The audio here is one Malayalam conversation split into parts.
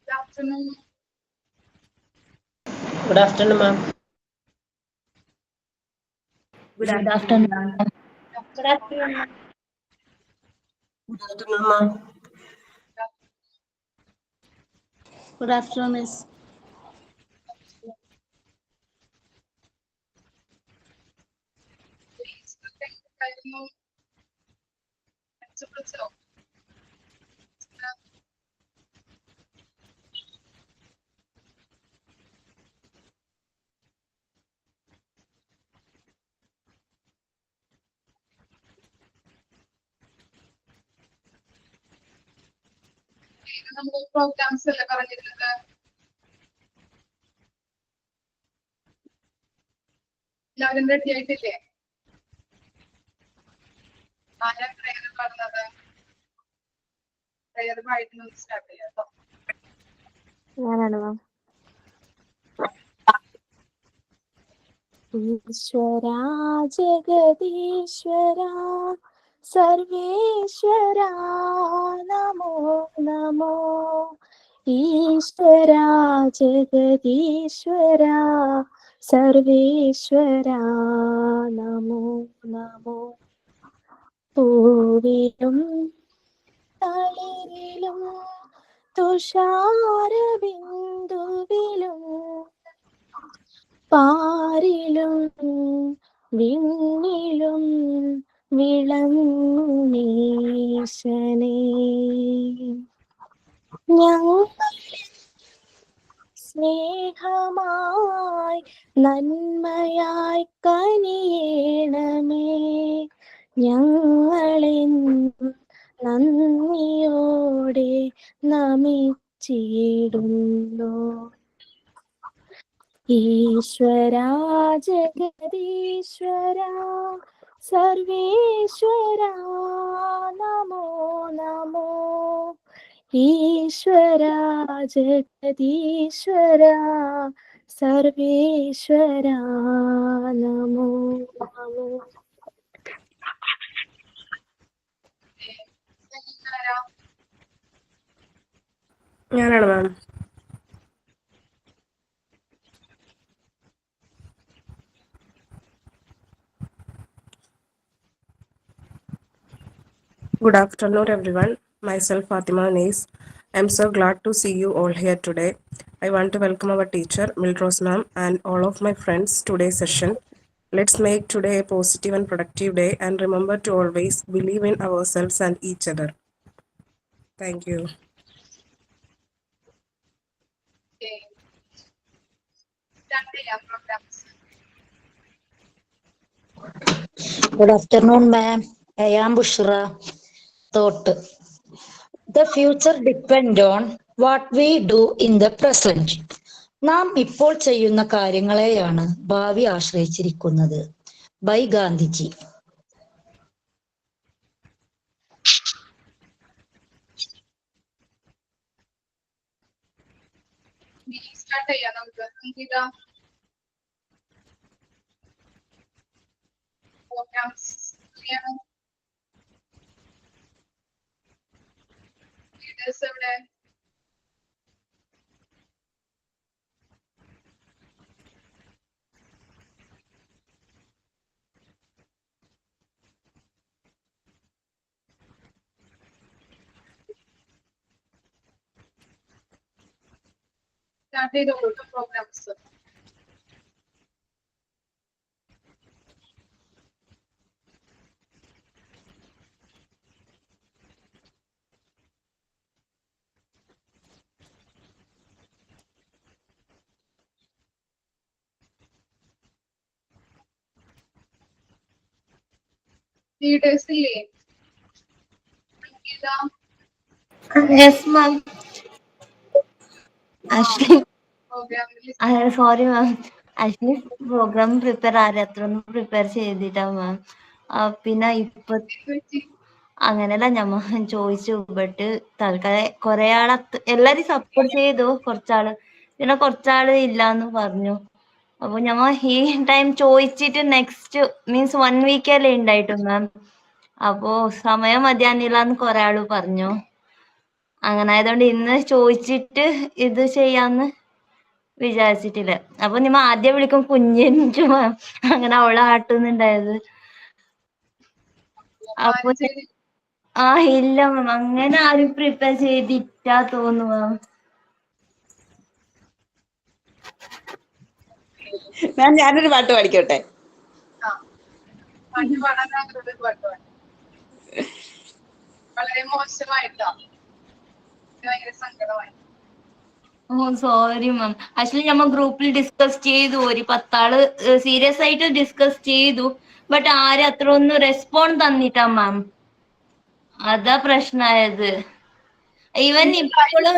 Good afternoon. Good afternoon, ma'am. Good afternoon, ma'am. Good afternoon. Good afternoon, ma'am. Good afternoon, Miss. Please take the time to preserve. നമ്മൾ പ്രോഗ്രാംസ് അല്ലേ പറഞ്ഞിരുന്നത്. എല്ലാവരും റെഡി ആയിട്ടില്ലേ? ആരാ പ്രേയർ പറഞ്ഞത്? പ്രേയറുമായിട്ട് നമുക്ക് സ്റ്റാർട്ട് ചെയ്യാം കേട്ടോ. ഞാനാണ് മാം. ഈശ്വരാ ജഗദീശ്വരാ സർവേശ്വരാ നമോ നമോ. ഈശ്വരാ ജഗദീശ്വരാ സർവേശ്വരാ നമോ നമോ. പൂവിലും തളിരിലും തുഷാരബിന്ദുവിലും പാരിലും വിണ്ണിലും വിളങ്ങുമീശനേ. ഞങ്ങൾ സ്നേഹമായി നന്മയായി കനിയേണമേ. ഞങ്ങളെന്നും നന്ദിയോടെ നമിച്ചിടുന്നു. ഈശ്വരാ ജഗദീശ്വരാ സർവേശ്വരാ നമോ നമോ. ഈശ്വരാ ജഗദീശ്വരാ സർവേശ്വരാ നമോ നമോ. ആരാ? ഞാനാണ് മാം. Good afternoon, everyone. Myself, Fatima Nees. I'm so glad to see you all here today. I want to welcome our teacher, Milrose ma'am, and all of my friends today's session. Let's make today a positive and productive day and remember to always believe in ourselves and each other. Thank you. Start ചെയ്യാം programmes. Good afternoon, ma'am. I am Bushra. Thought. The future depends on what we do in the present. നാം ഇപ്പോൾ ചെയ്യുന്ന കാര്യങ്ങളെയാണ് ഭാവി ആശ്രയിച്ചിരിക്കുന്നത്. ബൈ ഗാന്ധിജി. സ്റ്റാർട്ട് ചെയ്യാം നമുക്ക്. അങ്കിത പ്രോഗ്രാംസ് ചെയ്യണം. ലീഡേഴ്സ് എവിടെ? സ്റ്റാർട്ട് ചെയ്തോളൂ പ്രോഗ്രാംസ്. ലീഡേഴ്സ് ഇല്ലേ? Ankita Yes, ma'am. Actually, പ്രോഗ്രാമിൽ sorry, ma'am. Actually, program prepare അത്രയൊന്നും പ്രിപ്പയർ ചെയ്തിട്ടാ മാം. പിന്നെ ഇപ്പൊ അങ്ങനെയല്ല ഞാൻ ചോദിച്ചു. ബട്ട് തൽക്കാലം കൊറേ ആള് എല്ലാരും സപ്പോർട്ട് ചെയ്തു. കുറച്ചാള് പിന്നെ കുറച്ചാള് ഇല്ലാന്ന് പറഞ്ഞു. അപ്പൊ ഞമ്മ ഈ ടൈം ചോദിച്ചിട്ട് നെക്സ്റ്റ് മീൻസ് 1 വീക്കല്ലേ ഉണ്ടായിട്ടു മാം. അപ്പോ സമയം മതിയാനില്ലാന്ന് കൊറേ ആള് പറഞ്ഞു. അങ്ങനെ ആയതുകൊണ്ട് ഇന്ന് ചോദിച്ചിട്ട് ഇത് ചെയ്യാന്ന് വിചാരിച്ചിട്ടില്ല. അപ്പൊ നിമ്മ ആദ്യം വിളിക്കും കുഞ്ഞിൻ്റെ മാം, അങ്ങനെ അവളെ ആട്ടുന്നുണ്ടായത്. അപ്പൊ ഇല്ല മാം, അങ്ങനെ ആരും പ്രിപ്പയർ ചെയ്തിട്ടാ തോന്നുന്നു മാം. ഞാനൊരു പാട്ട് പാടിക്കോട്ടെ? പാട്ട് പാടാൻ ആഗ്രഹമുള്ള പാട്ട് പാടി. വളരെ മോശമായിട്ടോ, ഭയങ്കര സങ്കടമായി. Sorry ma'am. ആക്ച്വലി നമ്മൾ ഗ്രൂപ്പിൽ ഡിസ്കസ് ചെയ്തു, ഒരു 10 ആള് സീരിയസ് ആയിട്ട് ഡിസ്കസ് ചെയ്തു. ബട്ട് ആരും അത്ര ഒന്നും റെസ്പോണ്ട് തന്നിട്ടാ മാം, അതാ പ്രശ്നമായത്. ഈവൻ ഇപ്പോഴും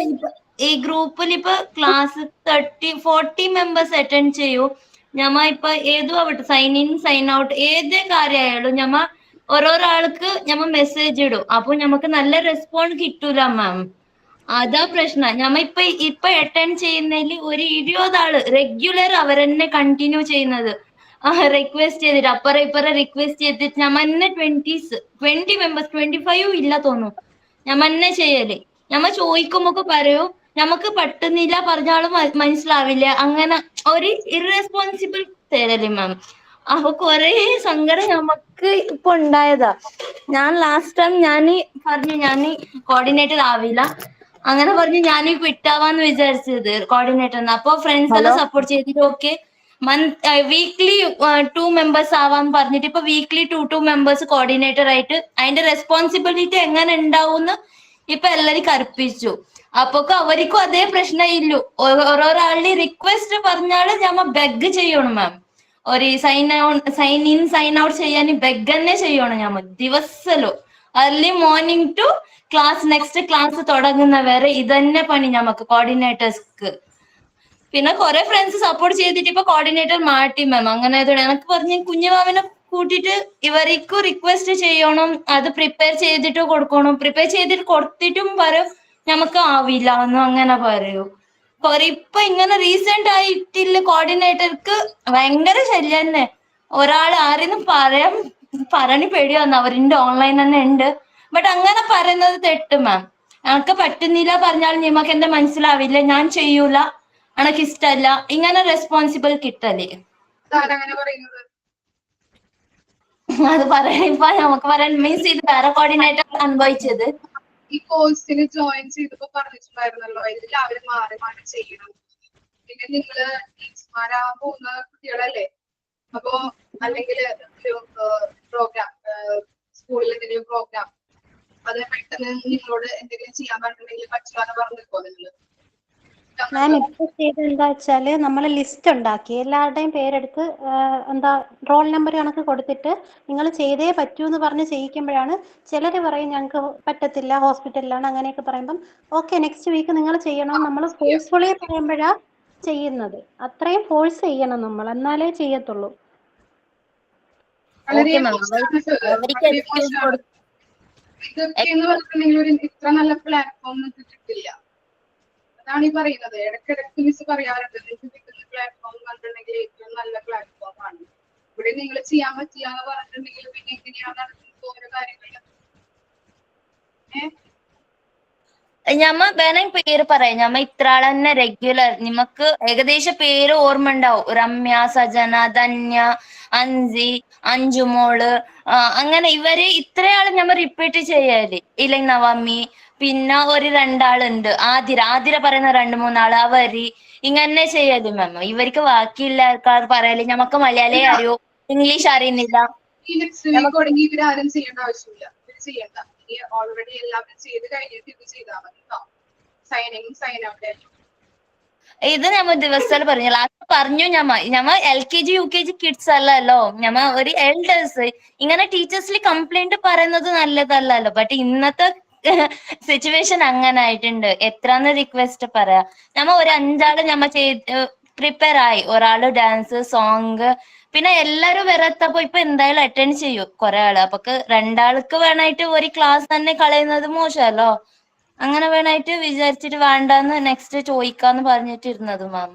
ഈ ഗ്രൂപ്പിൽ ഇപ്പൊ ക്ലാസ് 40 മെമ്പേഴ്സ് അറ്റൻഡ് ചെയ്യൂ. ഞമ്മ ഇപ്പൊ ഏതോ ആവട്ടെ, സൈൻ ഇൻ സൈൻ ഔട്ട് ഏതേ കാര്യമായാലും ഞമ്മ ഓരോരാൾക്ക് ഞമ്മ മെസ്സേജ് ഇടും. അപ്പൊ ഞമ്മക്ക് നല്ല റെസ്പോണ്ട് കിട്ടൂല മാം, അതാ പ്രശ്നം. ഞമ്മ ഇപ്പൊ അറ്റൻഡ് ചെയ്യുന്നതിൽ ഒരു 20 ആള് റെഗുലർ അവരെന്നെ കണ്ടിന്യൂ ചെയ്യുന്നത്. റിക്വസ്റ്റ് ചെയ്തിട്ട് അപ്പറ ഇപ്പറ റിക്വസ്റ്റ് ചെയ്തിട്ട് ഞമ്മ തന്നെ 20 മെമ്പേഴ്സ് 25 ഇല്ല തോന്നുന്നു ഞമ്മ തന്നെ ചെയ്യല്. ഞമ്മ ചോദിക്കുമ്പോ പറയൂ ഞമ്മക്ക് പറ്റുന്നില്ല പറഞ്ഞാലും മനസ്സിലാവില്ല, അങ്ങനെ ഒരു ഇറസ്പോൺസിബിൾ തരല് മാം. അപ്പൊ കൊറേ സങ്കടം ഞമ്മക്ക് ഇപ്പൊ ഉണ്ടായതാ. ഞാൻ ലാസ്റ്റ് ടൈം ഞാന് പറഞ്ഞു ഞാന് കോർഡിനേറ്റർ ആവില്ല, അങ്ങനെ പറഞ്ഞു ഞാൻ വിട്ടാവാന്ന് വിചാരിച്ചത് കോർഡിനേറ്റർ. അപ്പൊ ഫ്രണ്ട്സ് എല്ലാം സപ്പോർട്ട് ചെയ്തിട്ട് ഓക്കെ വീക്ക്ലി 2 മെമ്പേഴ്സ് ആവാന്ന് പറഞ്ഞിട്ട് ഇപ്പൊ വീക്ക്ലി 2 മെമ്പേഴ്സ് കോർഡിനേറ്റർ ആയിട്ട് അതിന്റെ റെസ്പോൺസിബിലിറ്റി എങ്ങനെ ഉണ്ടാവും ഇപ്പൊ എല്ലാരും കൽപ്പിച്ചു. അപ്പൊ അവർക്കും അതേ പ്രശ്നം ഇല്ലു. ഓരോരാളുടെ റിക്വസ്റ്റ് പറഞ്ഞാല് ഞമ്മ ബെഗ് ചെയ്യണം മാം. ഒരു സൈൻ ഇൻ സൈൻ ഔട്ട് ചെയ്യാൻ ബെഗ് തന്നെ ചെയ്യണം ഞമ്മ ദിവസലോ. Early morning to class next class തുടങ്ങുന്നവരെ ഇതന്നെ പണി ഞമ്മക്ക് കോർഡിനേറ്റേഴ്സ്ക്ക്. പിന്നെ കുറെ ഫ്രണ്ട്സ് സപ്പോർട്ട് ചെയ്തിട്ട് ഇപ്പൊ കോർഡിനേറ്റർ മാറ്റി മാം. അങ്ങനെ എനിക്ക് പറഞ്ഞ് കുഞ്ഞു മാമിനെ കൂട്ടിട്ട് ഇവർക്കും റിക്വസ്റ്റ് ചെയ്യണം, അത് പ്രിപ്പയർ ചെയ്തിട്ട് കൊടുക്കണം. പ്രിപ്പയർ ചെയ്തിട്ട് കൊടുത്തിട്ടും പറയും നമുക്ക് ആവില്ല എന്ന് അങ്ങനെ പറയൂ. ഇപ്പൊ ഇങ്ങനെ റീസെന്റ് ആയിട്ടില്ല കോർഡിനേറ്റർക്ക് ഭയങ്കര ശല്യം തന്നെ. ഒരാൾ ആരെന്നും പറയാൻ പേടിയാന്ന്, അവരിന്റെ ഓൺലൈൻ തന്നെ ഉണ്ട്. ബട്ട് അങ്ങനെ പറയുന്നത് തെറ്റ് മാം. എനിക്ക് പറ്റുന്നില്ല പറഞ്ഞാൽ നിമക്ക് എന്റെ മനസ്സിലാവില്ല, ഞാൻ ചെയ്യൂല, എനക്ക് ഇഷ്ടല്ല, ഇങ്ങനെ റെസ്പോൺസിബിൾ കിട്ടല്. അത് പറയാൻ ഇപ്പൊ നമുക്ക് പറയാൻ മീൻസ് ഇത് വേറെ കോർഡിനേറ്റർ അനുഭവിച്ചത്. ഈ കോഴ്സിന് ജോയിൻ ചെയ്തപ്പോ പറഞ്ഞിട്ടുണ്ടായിരുന്നല്ലോ എല്ലാവരും മാറി മാറി ചെയ്യണം. പിന്നെ നിങ്ങള് ടീച്ചർമാരാകാൻ പോകുന്ന കുട്ടികളല്ലേ, അപ്പോ അല്ലെങ്കിൽ പ്രോഗ്രാം സ്കൂളിൽ എന്തെങ്കിലും പ്രോഗ്രാം അത് പെട്ടെന്ന് നിങ്ങളോട് എന്തെങ്കിലും ചെയ്യാൻ പറ്റുന്നെങ്കിൽ പറ്റില്ലാന്ന് പറഞ്ഞിപ്പോ നിങ്ങള് മാം ഇപ്പൊ ചെയ്ത് എന്താ വെച്ചാല് നമ്മള് ലിസ്റ്റ് ഉണ്ടാക്കി എല്ലാവരുടെയും പേരെടുത്ത് എന്താ റോൾ നമ്പർ കണക്ക് കൊടുത്തിട്ട് നിങ്ങൾ ചെയ്തേ പറ്റൂ എന്ന് പറഞ്ഞ് ചെയ്യിക്കുമ്പോഴാണ് ചിലര് പറയും ഞങ്ങൾക്ക് പറ്റത്തില്ല ഹോസ്പിറ്റലിലാണ് അങ്ങനെയൊക്കെ പറയുമ്പം ഓക്കെ നെക്സ്റ്റ് വീക്ക് നിങ്ങൾ ചെയ്യണം നമ്മൾ ഫോഴ്സ്ഫുള്ളി പറയുമ്പോഴാ ചെയ്യുന്നത്. അത്രയും ഫോഴ്സ് ചെയ്യണം നമ്മൾ, എന്നാലേ ചെയ്യത്തുള്ളൂ. ഇതൊക്കെയെന്ന് പറഞ്ഞിട്ടുണ്ടെങ്കിൽ ഇത്ര നല്ല പ്ലാറ്റ്ഫോം നിങ്ങൾക്ക് കിട്ടില്ല. അതാണ് ഈ പറയുന്നത്. ഇടയ്ക്കിടയ്ക്ക് മിസ് പറയാറുണ്ട് നിങ്ങൾക്ക് കിട്ടുന്ന പ്ലാറ്റ്ഫോം കണ്ടിട്ടുണ്ടെങ്കിൽ ഏറ്റവും നല്ല പ്ലാറ്റ്ഫോം ആണ്. ഇവിടെ നിങ്ങൾ ചെയ്യാൻ പറ്റില്ല എന്ന് പറഞ്ഞിട്ടുണ്ടെങ്കിൽ പിന്നെ എങ്ങനെയാണ് നടക്കുന്നത് ഓരോ കാര്യങ്ങൾ? ഞമ്മ വേണമെങ്കിൽ പേര് പറയാം. ഞമ്മ ഇത്ര ആളെന്നെ റെഗുലർ, നിമക്ക് ഏകദേശം പേര് ഓർമ്മ ഉണ്ടാവും. രമ്യ, സജന, ധന്യ, അൻസി, അഞ്ചുമോള്, അങ്ങനെ ഇവര് ഇത്രയാള് ഞമ്മ റിപ്പീറ്റ് ചെയ്യാല്. ഇല്ലെങ്കിൽ നവമി, പിന്നെ ഒരു 2 ആളുണ്ട് ആതിര പറയുന്ന 2-3 ആള്, അവര് ഇങ്ങനെ ചെയ്യല് മാം. ഇവർക്ക് ബാക്കിയില്ല പറയല് ഞമ്മക്ക് മലയാളേ അറിയോ, ഇംഗ്ലീഷ് അറിയുന്നില്ല. ഈ നെക്സ്റ്റ് വീക്ക് തുടങ്ങി ഇവരാരും ചെയ്യേണ്ട ആവശ്യമില്ല, ഇവര് ചെയ്യണ്ട. ഓൾറെഡി എല്ലാവരും ചെയ്ത് കഴിഞ്ഞിട്ട് ഇത് ചെയ്താൽ മതി കേട്ടോ. സൈനിങ് സൈൻ ഔട്ട് ഇത് ഞമ്മ ദിവസം പറഞ്ഞു ലാസ്റ്റ് പറഞ്ഞു. ഞമ്മ LKG UKG കിഡ്സ് അല്ലല്ലോ, ഞമ്മ ഒരു എൽഡേഴ്സ്. ഇങ്ങനെ ടീച്ചേഴ്സിൽ കംപ്ലൈന്റ് പറയുന്നത് നല്ലതല്ലല്ലോ. ബട്ട് ഇന്നത്തെ സിറ്റുവേഷൻ അങ്ങനെ ആയിട്ടുണ്ട്. എത്രാന്ന് റിക്വസ്റ്റ് പറയാ. ഞമ്മ ഒരു 5 ആള് ഞമ്മ പ്രിപ്പയർ ആയി. ഒരാള് ഡാൻസ് സോങ്, പിന്നെ എല്ലാരും വരാത്തപ്പോ ഇപ്പൊ എന്തായാലും അറ്റൻഡ് ചെയ്യൂ കുറെ ആള്. അപ്പൊ 2 ആൾക്ക് വേണമായിട്ട് ഒരു ക്ലാസ് തന്നെ കളയുന്നത് മോശമല്ലോ. അങ്ങനെ വേണമായിട്ട് വിചാരിച്ചിട്ട് വേണ്ടാന്ന് നെക്സ്റ്റ് ചോദിക്കാന്ന് പറഞ്ഞിട്ടിരുന്നത് മാം.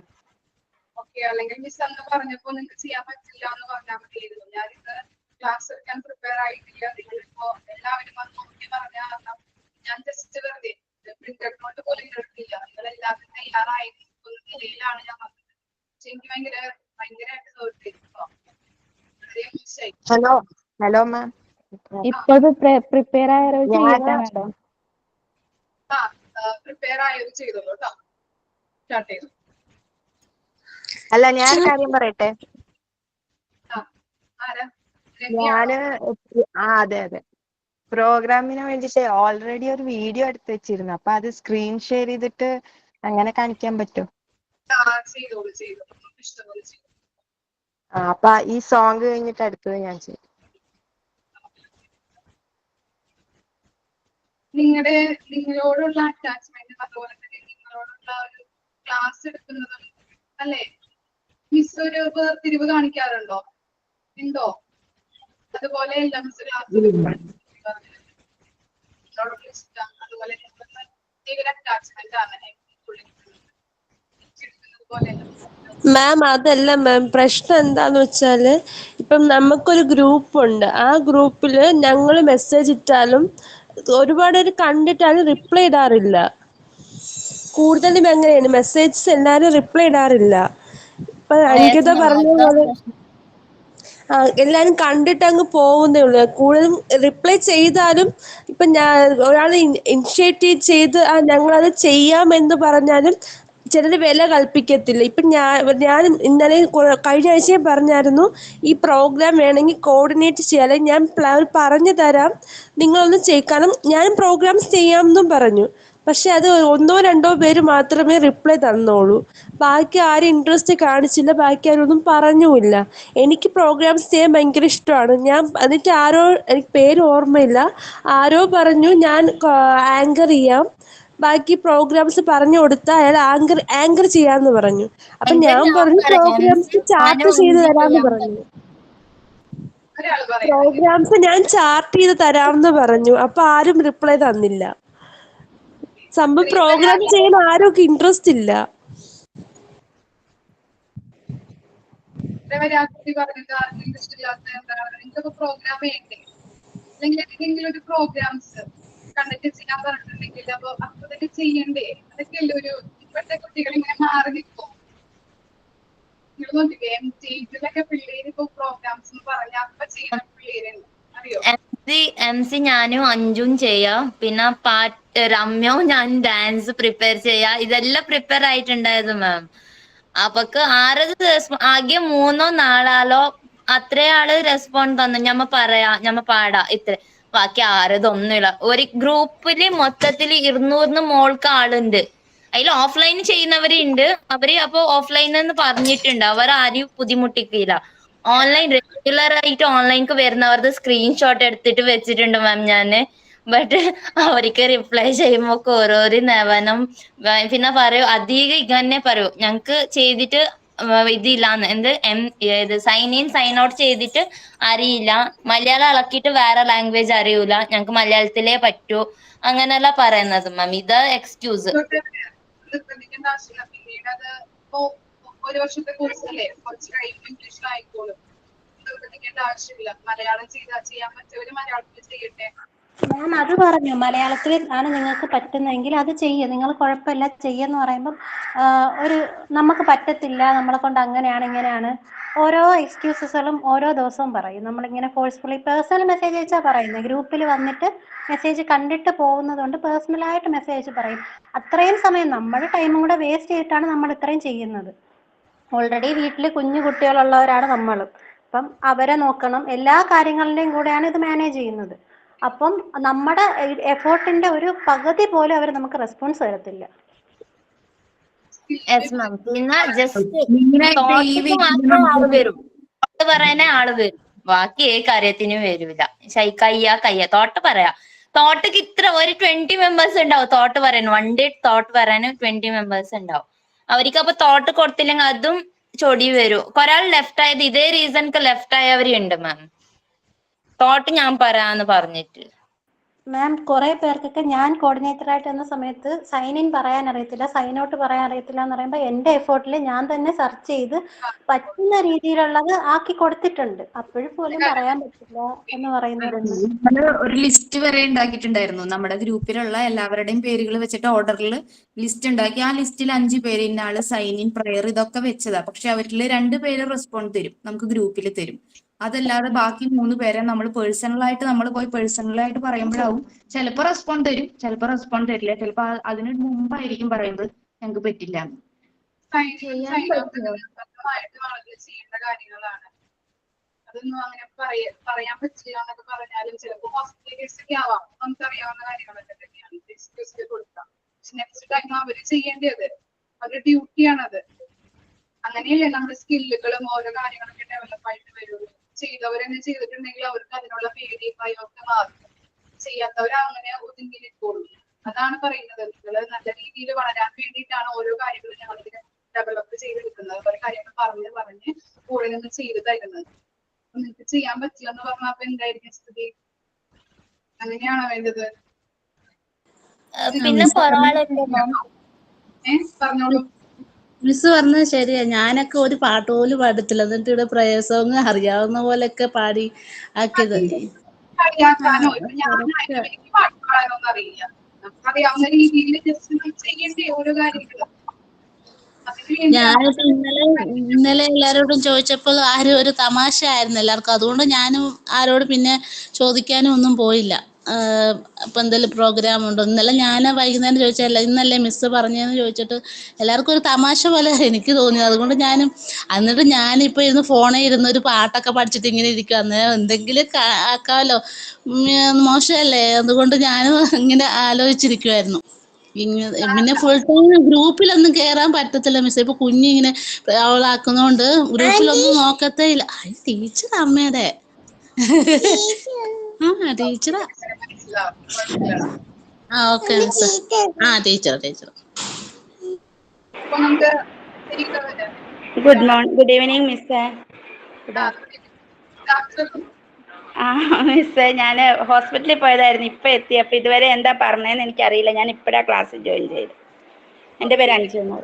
ഓക്കെ, അല്ലെങ്കിൽ മിസ് അന്ന് പറഞ്ഞപ്പോ നിങ്ങൾക്ക് ചെയ്യാൻ പറ്റില്ല എന്ന് പറഞ്ഞാൽ മതിയായിരുന്നു. ഞാനിത് ക്ലാസ് എടുക്കാൻ പ്രിപ്പയർ ആയിട്ടില്ല, നിങ്ങളിപ്പോ എല്ലാവരും വന്ന് നോക്കി പറഞ്ഞാൽ ഞാൻ ജസ്റ്റ് വെറുതെ പ്രിന്റഡ് നോട്ട് പോലും എടുക്കില്ല. നിങ്ങളെല്ലാവരും തയ്യാറായി നിലയിലാണ് ഞാൻ വന്നത്. പക്ഷെ എനിക്ക് ഭയങ്കരമായിട്ട് ഹേർട്ട് ചെയ്തു. ഹലോ ഹലോ മാം, ഇപ്പൊ പ്രിപ്പയർ ആയാലോ ചെയ്യട്ടെ മാഡം? പ്രിപ്പയർ ആയത് ചെയ്തോളൂ കേട്ടോ. സ്റ്റാർട്ട് ചെയ്തു. അല്ല ഞാൻ കാര്യം പറയട്ടെ. ആരാ? ഞാന് അതെ അതെ, പ്രോഗ്രാമിന് വേണ്ടിട്ട് ഓൾറെഡി ഒരു വീഡിയോ എടുത്ത് വെച്ചിരുന്നു. അപ്പൊ അത് സ്ക്രീൻ ഷെയർ ചെയ്തിട്ട് അങ്ങനെ കാണിക്കാൻ പറ്റും? ചെയ്തോളൂ ചെയ്തോളൂ, ഇഷ്ടംപോലെ ചെയ്തു. അപ്പൊ ഈ സോങ് കഴിഞ്ഞിട്ട് അടുത്തത് ഞാൻ ചെയ്യും. നിങ്ങളോടുള്ള അറ്റാച്ച്മെന്റ്, അതുപോലെ തന്നെ നിങ്ങളോടുള്ള ഒരു ക്ലാസ് എടുക്കുന്നതും അല്ലേ? മിസ് ഒരു വേർതിരിവ് കാണിക്കാറുണ്ടോ? ഉണ്ടോ? അതുപോലെ അല്ല മിസ് നിങ്ങളോടുള്ള ഇഷ്ടം, അതുപോലെ അറ്റാച്ച്മെന്റ് ആണ് മാം. അതല്ല മാം, പ്രശ്നം എന്താന്ന് വെച്ചാല് ഇപ്പം നമുക്കൊരു ഗ്രൂപ്പ് ഉണ്ട്. ആ ഗ്രൂപ്പില് ഞങ്ങൾ മെസ്സേജ് ഇട്ടാലും ഒരുപാട് പേര് കണ്ടിട്ടാലും റിപ്ലൈ ഇടാറില്ല. കൂടുതലും എങ്ങനെയാണ് മെസ്സേജസ് എല്ലാരും റിപ്ലൈ ഇടാറില്ല. ഇപ്പൊ അനികത പറഞ്ഞ പോലെ എല്ലാരും കണ്ടിട്ട് അങ്ങ് പോകുന്നേ ഉള്ളൂ. കൂടുതലും റിപ്ലൈ ചെയ്താലും ഇപ്പൊ ഒരാൾ ഇനിഷ്യേറ്റീവ് ചെയ്ത് ഞങ്ങളത് ചെയ്യാമെന്ന് പറഞ്ഞാലും ചിലര് വില കൽപ്പിക്കത്തില്ല. ഇപ്പൊ ഞാൻ ഇന്നലെ കഴിഞ്ഞ ആഴ്ചയും പറഞ്ഞായിരുന്നു, ഈ പ്രോഗ്രാം വേണമെങ്കിൽ കോർഡിനേറ്റ് ചെയ്യാതെ ഞാൻ പറഞ്ഞു തരാം, നിങ്ങളൊന്ന് കാരണം ഞാൻ പ്രോഗ്രാംസ് ചെയ്യാമെന്നും പറഞ്ഞു. പക്ഷെ അത് 1-2 പേര് മാത്രമേ റിപ്ലൈ തന്നോളൂ. ബാക്കി ആരും ഇൻട്രസ്റ്റ് കാണിച്ചില്ല, ബാക്കി ആരും ഒന്നും പറഞ്ഞുമില്ല. എനിക്ക് പ്രോഗ്രാംസ് ചെയ്യാൻ ഭയങ്കര ഇഷ്ടമാണ്. എന്നിട്ട് എനിക്ക് പേര് ഓർമ്മയില്ല, ആരോ പറഞ്ഞു ഞാൻ ആങ്കർ ചെയ്യാം, ബാക്കി പ്രോഗ്രാംസ് പറഞ്ഞു കൊടുത്താൽ അയാൾ ആങ്കർ ചെയ്യാന്ന് പറഞ്ഞു. അപ്പൊ ഞാൻ പറഞ്ഞു പ്രോഗ്രാംസ് ചാർട്ട് ചെയ്ത് തരാന്ന് പറഞ്ഞു. പ്രോഗ്രാംസ് ഞാൻ ചാർട്ട് ചെയ്ത് തരാമെന്ന് പറഞ്ഞു. അപ്പൊ ആരും റിപ്ലൈ തന്നില്ല. സംഭവം പ്രോഗ്രാം ചെയ്യാൻ ആരും ഇൻട്രസ്റ്റ് ഇല്ല. പ്രോഗ്രാം വേണ്ടേ? അല്ലെങ്കിൽ ഏതെങ്കിലും ഒരു പ്രോഗ്രാംസ് കണ്ടക്ട് ചെയ്യാൻ പറഞ്ഞിട്ടുണ്ടെങ്കിൽ അപ്പൊ തന്നെ ചെയ്യണ്ടേ? അതൊക്കെ അല്ലേ ഒരു ഇപ്പോഴത്തെ കുട്ടികൾ ഇങ്ങനെ മാറി നിൽക്കും. നിങ്ങൾ നോക്കിക്കേ, MCയിലൊക്കെ പിള്ളേര് ഇപ്പൊ പ്രോഗ്രാംസ് എന്ന് പറഞ്ഞ അപ്പൊ ചെയ്യുന്ന പിള്ളേരുണ്ട്, അറിയോ? MC ഞാനും അഞ്ചും ചെയ്യാം. പിന്നെ രമ്യവും ഞാൻ ഡാൻസ് പ്രിപ്പയർ ചെയ്യാ. ഇതെല്ലാം പ്രിപ്പയർ ആയിട്ടുണ്ടായത് മാം. അപ്പൊക്ക് ആകെ 3-4 അത്രേ ആള് റെസ്പോണ്ട് തന്നു. ഞമ്മ പാടാ ഇത്ര. ബാക്കി ആരതൊന്നുമില്ല. ഒരു ഗ്രൂപ്പില് മൊത്തത്തില് 200 മോൾക്ക് ആളുണ്ട്. അതിൽ ഓഫ്ലൈൻ ചെയ്യുന്നവരുണ്ട്. അവര് അപ്പൊ ഓഫ്ലൈൻ എന്ന് പറഞ്ഞിട്ടുണ്ട്. അവർ ആരെയും ബുദ്ധിമുട്ടിക്കില്ല. ഓൺലൈൻ റെഗുലർ ആയിട്ട് ഓൺലൈൻക്ക് വരുന്നവർക്ക് സ്ക്രീൻഷോട്ട് എടുത്തിട്ട് വെച്ചിട്ടുണ്ട് മാം ഞാന്. ബട്ട് അവർക്ക് റിപ്ലൈ ചെയ്യുമ്പോ ഓരോരോ നവനം. പിന്നെ പറയൂ, അധികം ഇങ്ങനെ പറയൂ, ഞങ്ങക്ക് ചെയ്തിട്ട് ഇതില്ലാന്ന് സൈൻ ഇൻ സൈൻ ഔട്ട് ചെയ്തിട്ട് അറിയില്ല, മലയാളം ഇളക്കിയിട്ട് വേറെ ലാംഗ്വേജ് അറിയൂല, ഞങ്ങക്ക് മലയാളത്തിലേ പറ്റൂ, അങ്ങനെല്ലാം പറയുന്നത് മാം. ഇത് എക്സ്ക്യൂസ്. നിർബന്ധിക്കേണ്ട ആവശ്യമില്ല. പിന്നീട് അത് ഇപ്പോ 1 വർഷത്തെ കോഴ്സ് അല്ലേ, കുറച്ച് കഴിയുമ്പോൾ ഇംഗ്ലീഷിൽ ആയിക്കോളും. നിർബന്ധിക്കേണ്ട ആവശ്യമില്ല. മലയാളം ചെയ്യാൻ പറ്റിയവര് മലയാളത്തിൽ ചെയ്യട്ടെ. മാം അത് പറഞ്ഞു, മലയാളത്തിൽ ആണ് നിങ്ങൾക്ക് പറ്റുന്നതെങ്കിൽ അത് ചെയ്യുക. നിങ്ങൾ കുഴപ്പമില്ല ചെയ്യുമെന്ന് പറയുമ്പം ഒരു നമുക്ക് പറ്റത്തില്ല, നമ്മളെ കൊണ്ട് അങ്ങനെയാണ് ഇങ്ങനെയാണ് ഓരോ എക്സ്ക്യൂസസുകളും ഓരോ ദിവസവും പറയും. നമ്മളിങ്ങനെ ഫോഴ്സ്ഫുള്ളി പേഴ്സണൽ മെസ്സേജ് അയച്ചാൽ പറയുന്നത്, ഗ്രൂപ്പിൽ വന്നിട്ട് മെസ്സേജ് കണ്ടിട്ട് പോകുന്നതുകൊണ്ട് പേഴ്സണലായിട്ട് മെസ്സേജ് പറയും. അത്രയും സമയം നമ്മുടെ ടൈമും കൂടെ വേസ്റ്റ് ചെയ്തിട്ടാണ് നമ്മൾ ഇത്രയും ചെയ്യുന്നത്. ഓൾറെഡി വീട്ടിൽ കുഞ്ഞു കുട്ടികളുള്ളവരാണ് നമ്മൾ. അപ്പം അവരെ നോക്കണം, എല്ലാ കാര്യങ്ങളുടെയും കൂടെയാണ് ഇത് മാനേജ് ചെയ്യുന്നത്. അപ്പം നമ്മുടെ എഫേർട്ടിന്റെ ഒരു പകുതി പോലും അവർ നമുക്ക് റെസ്പോൺസ് തരത്തില്ല. പിന്നെ ജസ്റ്റ് മാത്രം ആള് വരും, തോട്ട് പറയാനേ ആള് വരും, ബാക്കി കാര്യത്തിനും വരൂല. കയ്യ തോട്ട് പറയാ. തോട്ടക്ക് ഇത്ര ഒരു 20 മെമ്പേഴ്സ് ഉണ്ടാവും തോട്ട് പറയാൻ. 1 ഡേ തോട്ട് പറയാൻ 20 മെമ്പേഴ്സ് ഉണ്ടാവും. അവർക്ക് അപ്പൊ തോട്ട് കൊടുത്തില്ലെങ്കിൽ അതും ചൊടി വരും. ഒരാൾ ലെഫ്റ്റ് ആയത് ഇതേ റീസൺക്ക് ലെഫ്റ്റ് ആയവരുണ്ട് മാം, തോട്ട് ഞാൻ പറയാന്ന് പറഞ്ഞിട്ട്. മാം കുറെ പേർക്കൊക്കെ ഞാൻ കോർഡിനേറ്റർ ആയിട്ട് എന്ന സമയത്ത് സൈൻ ഇൻ പറയാൻ അറിയത്തില്ല, സൈൻ ഔട്ട് പറയാൻ അറിയത്തില്ല എന്ന് പറയുമ്പോൾ എന്റെ എഫേർട്ടിൽ ഞാൻ തന്നെ സെർച്ച് ചെയ്ത് പറ്റുന്ന രീതിയിലുള്ളത് ആക്കി കൊടുത്തിട്ടുണ്ട്. അപ്പോഴും പോലും പറയാൻ പറ്റില്ല എന്ന് പറയുന്നവരുണ്ട്. നമ്മള് ഒരു ലിസ്റ്റ് വരെ ഉണ്ടാക്കിയിട്ടുണ്ടായിരുന്നു. നമ്മുടെ ഗ്രൂപ്പിലുള്ള എല്ലാവരുടെയും പേരുകൾ വെച്ചിട്ട് ഓർഡറിൽ ലിസ്റ്റ് ഉണ്ടാക്കി. ആ ലിസ്റ്റിൽ 5 പേര് ഇന്ന ആള് സൈൻ ഇൻ പ്രയർ ഇതൊക്കെ വെച്ചതാ. പക്ഷെ അവരിൽ 2 പേര് റെസ്പോണ്ട് തരും, നമുക്ക് ഗ്രൂപ്പിൽ തരും. അതല്ലാതെ ബാക്കി 3 പേരെ നമ്മൾ പേഴ്സണലായിട്ട് പോയി പേഴ്സണലായിട്ട് പറയുമ്പോഴാവും ചിലപ്പോൾ റെസ്പോണ്ട് തരും, ചിലപ്പോൾ റെസ്പോണ്ട് തരില്ല, ചിലപ്പോൾ അതിന് മുമ്പായിരിക്കും പറയുന്നത് ഞങ്ങൾക്ക് പറ്റില്ല. ചെയ്യേണ്ട കാര്യങ്ങളാണ്. അതൊന്നും അങ്ങനെ പറയാൻ പറ്റില്ല എന്നൊക്കെ പറഞ്ഞാലും ചിലപ്പോൾ ഹോസ്പിറ്റൽ കേസ് ഒക്കെ ആവാം, നമുക്കറിയാവുന്ന കാര്യങ്ങളൊക്കെ തന്നെയാണ്. എക്സ്ക്യൂസ് കൊടുക്കാം. പക്ഷെ നെക്സ്റ്റ് ടൈം അവര് ചെയ്യേണ്ടത് അവരുടെ ഡ്യൂട്ടിയാണത്. അങ്ങനെയല്ലേ നമ്മുടെ സ്കില്ലുകളും ഓരോ കാര്യങ്ങളൊക്കെ ഡെവലപ്പ് ആയിട്ട് വരുള്ളൂ. ചെയ്തവരെന്നെ ചെയ്തിട്ടുണ്ടെങ്കിൽ അവർക്ക് അതിനുള്ള പേടി ഭയമൊക്കെ മാറും. ചെയ്യാത്തവർ അങ്ങനെ ഒതുങ്ങി നിൽക്കുള്ളൂ. അതാണ് പറയുന്നത്. നിങ്ങൾ നല്ല രീതിയിൽ വളരാൻ വേണ്ടിയിട്ടാണ് ഓരോ കാര്യങ്ങളും ഞങ്ങളിതിനെ ഡെവലപ്പ് ചെയ്തെടുക്കുന്നത്. ഓരോ കാര്യങ്ങൾ പറഞ്ഞ് കൂടെ നിന്ന് ചെയ്ത് തരുന്നത്. നിങ്ങൾക്ക് ചെയ്യാൻ പറ്റില്ല എന്ന് പറഞ്ഞാൽ അപ്പൊ എന്തായിരിക്കും സ്ഥിതി? അങ്ങനെയാണോ വേണ്ടത്? പിന്നെ പറഞ്ഞോളൂ. മിസ് പറഞ്ഞത് ശരിയാ. ഞാനൊക്കെ ഒരു പാട്ട് പോലും പാടത്തില്ല, എന്നിട്ട് ഇവിടെ പ്രയർ സോങ് അറിയാവുന്ന പോലെയൊക്കെ പാടി ആക്കിയത്. കളിയാക്കാനോ ഇപ്പൊ ഞാനായാലും എനിക്ക് പാട്ട് പാടാനൊന്നും അറിയില്ല. നമുക്കറിയാവുന്ന രീതിയിൽ ജസ്റ്റ് ചെയ്യേണ്ടേ ഓരോ കാര്യങ്ങളും. ഞാനിപ്പോ ഇന്നലെ എല്ലാരോടും ചോദിച്ചപ്പോൾ ആരും ഒരു തമാശ ആയിരുന്നു എല്ലാവർക്കും. അതുകൊണ്ട് ഞാനും ആരോടും പിന്നെ ചോദിക്കാനും ഒന്നും പോയില്ല. അപ്പൊ എന്തെങ്കിലും പ്രോഗ്രാം ഉണ്ടോ? ഇന്നലെ ഞാൻ വൈകുന്നേരം ചോദിച്ചല്ല, ഇന്നല്ലേ മിസ് പറഞ്ഞതെന്ന് ചോദിച്ചിട്ട് എല്ലാവർക്കും ഒരു തമാശ പോലെ എനിക്ക് തോന്നി. അതുകൊണ്ട് എന്നിട്ട് ഞാനിപ്പോ ഇരുന്ന് ഫോണിൽ ഇരുന്ന് ഒരു പാട്ടൊക്കെ പഠിച്ചിട്ട് ഇങ്ങനെ ഇരിക്കുക. അന്നേരം എന്തെങ്കിലും ആക്കാമല്ലോ, മോശമല്ലേ? അതുകൊണ്ട് ഞാനും ഇങ്ങനെ ആലോചിച്ചിരിക്കുമായിരുന്നു. പിന്നെ ഫുൾ ടൈം ഗ്രൂപ്പിലൊന്നും കേറാൻ പറ്റത്തില്ല മിസ്. ഇപ്പൊ കുഞ്ഞിങ്ങനെ അവളാക്കുന്നോണ്ട് ഗ്രൂപ്പിലൊന്നും നോക്കത്തേ ഇല്ല. ടീച്ചർ അമ്മയുടെ teacher. Okay miss. Teacher. Good evening മിസ്സേ. മിസ്സേ, ഞാൻ ഹോസ്പിറ്റലിൽ പോയതായിരുന്നു, ഇപ്പൊ എത്തി. അപ്പൊ ഇതുവരെ എന്താ പറഞ്ഞതെന്ന് എനിക്കറിയില്ല. ഞാൻ ഇപ്പഴാ ക്ലാസ് ജോയിൻ ചെയ്ത്. എന്റെ പേര് അഞ്ജുമോൾ.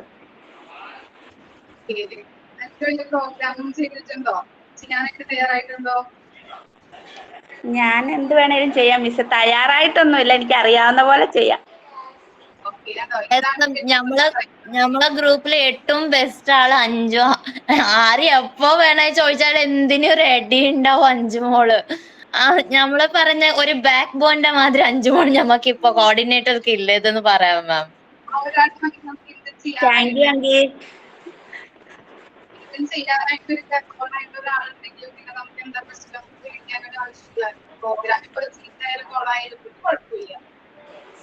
ഞാൻ എന്ത് വേണേലും ചെയ്യാം മിസ്. തയ്യാറായിട്ടൊന്നുമില്ല, എനിക്ക് അറിയാവുന്ന പോലെ ചെയ്യാം. നമ്മളെ ഗ്രൂപ്പിലെ ഏറ്റവും ബെസ്റ്റ് ആള് അഞ്ജു. ആര് എപ്പോ വേണേ ചോദിച്ചാൽ എന്തിനും റെഡി ഉണ്ടാവും അഞ്ജുമോള്. നമ്മള് പറഞ്ഞ ഒരു ബാക്ക് ബോണിന്റെ മാതിരി അഞ്ജുമോൾ ഞമ്മക്ക് ഇപ്പൊ കോർഡിനേറ്റർക്ക് ഇല്ലെന്ന് പറയാം മാം. താങ്ക് യു അങ്കി.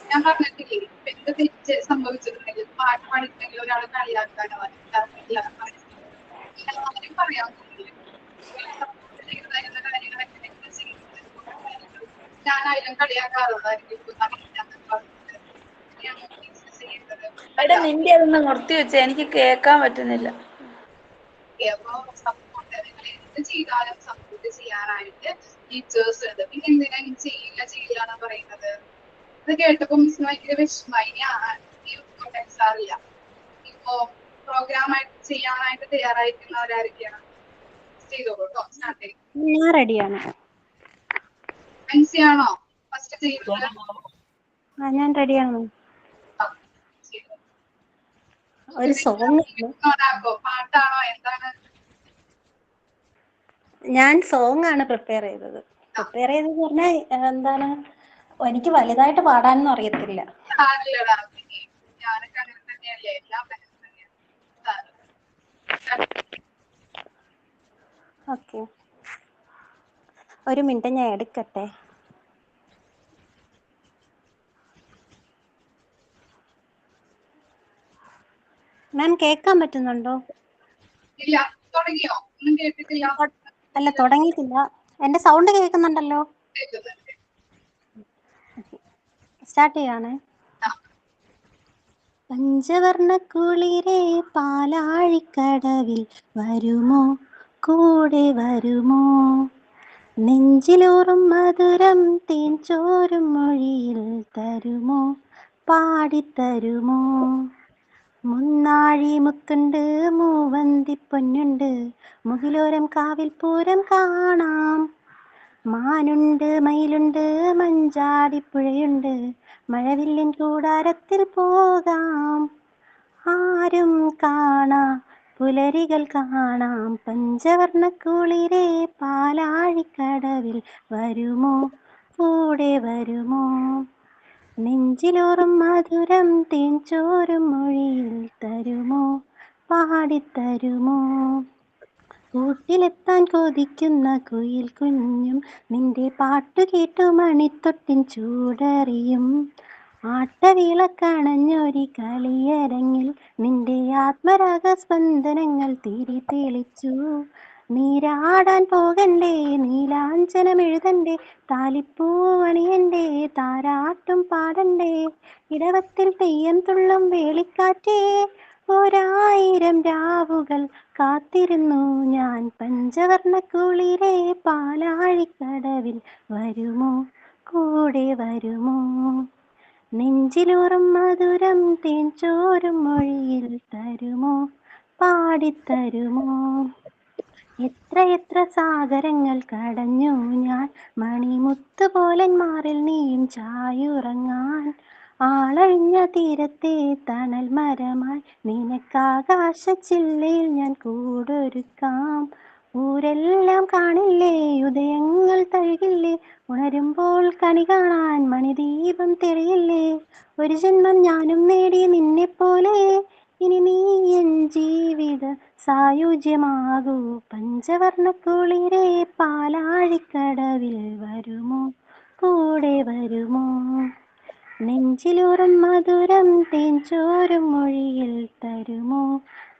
ഞാൻ പറഞ്ഞിട്ടില്ലേ, എന്ത് തെറ്റ് സംഭവിച്ചിട്ടുണ്ടെങ്കിൽ പാട്ട് പാടിയിട്ടുണ്ടെങ്കിൽ ഒരാൾ കളിയാക്കാനോ പറയാവുന്നില്ല. ഞാനായാലും കളിയാക്കാറുള്ളതായിരിക്കും. എടാ നിന്റെ അതൊന്ന് നിർത്തി വെച്ചേ, എനിക്ക് കേൾക്കാൻ പറ്റുന്നില്ല. എന്ത് ചെയ്താലും സപ്പോർട്ട് ചെയ്യാനായിട്ട് ടീച്ചേഴ്സ് ഉണ്ട്. പിന്നെ എന്തിനാ ചെയ്യില്ല എന്ന് പറയുന്നത്? ഇത് കേട്ടപ്പോ മിസ്സിന് ഭയങ്കര വിഷമായി. സാറില്ല. ഇപ്പോ പ്രോഗ്രാം ആയിട്ട് ചെയ്യാനായിട്ട് തയ്യാറായിരിക്കുന്നവരായിരിക്കണം. ചെയ്തോളൂ കേട്ടോ. സ്റ്റാർട്ട് ചെയ്യും. ഞാൻ റെഡിയാണ്. ആണോ ഫസ്റ്റ് ചെയ്യുന്നത്? ഞാൻ റെഡിയാണ്. ഒരു സോങ് പാട്ടാണോ എന്താണ്? ഞാൻ സോങ് ആണ് പ്രിപ്പയർ ചെയ്തത് പറഞ്ഞാൽ എന്താണ്, എനിക്ക് വലുതായിട്ട് പാടാനൊന്നും അറിയത്തില്ല. ഞാനൊക്കെ അങ്ങനെ തന്നെയല്ലേ, എല്ലാം ഓക്കെ, ഒരു മിനിറ്റ് ഞാൻ എടുക്കട്ടെ. മാം കേൾക്കാൻ പറ്റുന്നുണ്ടോ? ഇല്ല, തുടങ്ങിയോ? ഒന്നും കേട്ടിട്ടില്ല. അല്ല, തുടങ്ങിയിട്ടില്ല. എന്റെ സൗണ്ട് കേൾക്കുന്നുണ്ടല്ലോ. സ്റ്റാർട്ട് ചെയ്യാണ്. പഞ്ചവർണ്ണ കുളിരേ പാലാഴിക്കടവിൽ വരുമോ, കൂടെ വരുമോ, നെഞ്ചിലൂറും മധുരം തേൻ ചോരും മൊഴിയിൽ തരുമോ, പാടിത്തരുമോ. മുന്നാഴി മുത്തുണ്ട് മൂവന്തി പൊന്നുണ്ട്, മുകിലോരം കാവിൽ പൂരം കാണാം. മാനുണ്ട് മയിലുണ്ട് മഞ്ചാടിപ്പുഴയുണ്ട്, മഴവില്ലിൻ കൂടാരത്തിൽ പോകാം. ആരും കാണാ പുലരികൾ കാണാം, പഞ്ചവർണ്ണക്കുളിരേ പാലാഴിക്കടവിൽ വരുമോ, കൂടെ വരുമോ. നെഞ്ചിലോറും മധുരം തേൻ ചോരും മൊഴിയിൽ തരുമോ, പാടിത്തരുമോ. കൂട്ടിലെത്താൻ കൊതിക്കുന്ന കുയിൽ കുഞ്ഞും നിന്റെ പാട്ടു കേട്ടു മണിത്തൊട്ടിൻ ചൂടറിയും. ആട്ടവിളക്കണഞ്ഞൊരി കളിയരങ്ങിൽ നിന്റെ ആത്മരാഗ സ്പന്ദനങ്ങൾ തിരി തെളിച്ചു. നീരാടാൻ പോകണ്ടേ, നീലാഞ്ചനമെഴുതണ്ടേ, താലിപ്പൂവണിയണ്ടേ, താരാട്ടും പാടണ്ടേ. ഇടവത്തിൽ തെയ്യം തുള്ളും വേളിക്കാറ്റേ, 1000 രാവുകൾ കാത്തിരുന്നു ഞാൻ. പഞ്ചവർണ്ണക്കുളിരേ പാലാഴിക്കടവിൽ വരുമോ, കൂടെ വരുമോ. നെഞ്ചിലൂറും മധുരം തേൻ ചോരും മൊഴിയിൽ തരുമോ, പാടിത്തരുമോ. എത്ര എത്ര സാഗരങ്ങൾ കടഞ്ഞു ഞാൻ, മണിമുത്തുപോലൻ മാറിൽ നീയും ചായുറങ്ങാൻ. ആളഴിഞ്ഞ തീരത്തെ തണൽ മരമായി നിനക്കാകാശച്ചില്ലയിൽ ഞാൻ കൂടൊരുക്കാം. ഊരെല്ലാം കാണില്ലേ, ഉദയങ്ങൾ തഴുകില്ലേ, ഉണരുമ്പോൾ കണി കാണാൻ മണിദീപം തെളിയില്ലേ. ഒരു ജന്മം ഞാനും നേടി നിന്നെപ്പോലെ, ഇനി നീ എൻ ജീവിത സായുജ്യമാകൂ. പഞ്ചവർണ്ണക്കുളിരേ പാലാഴിക്കടവിൽ വരുമോ, കൂടെ വരുമോ. നെഞ്ചിലൂറും മധുരം തേൻ ചോരും മൊഴിയിൽ തരുമോ,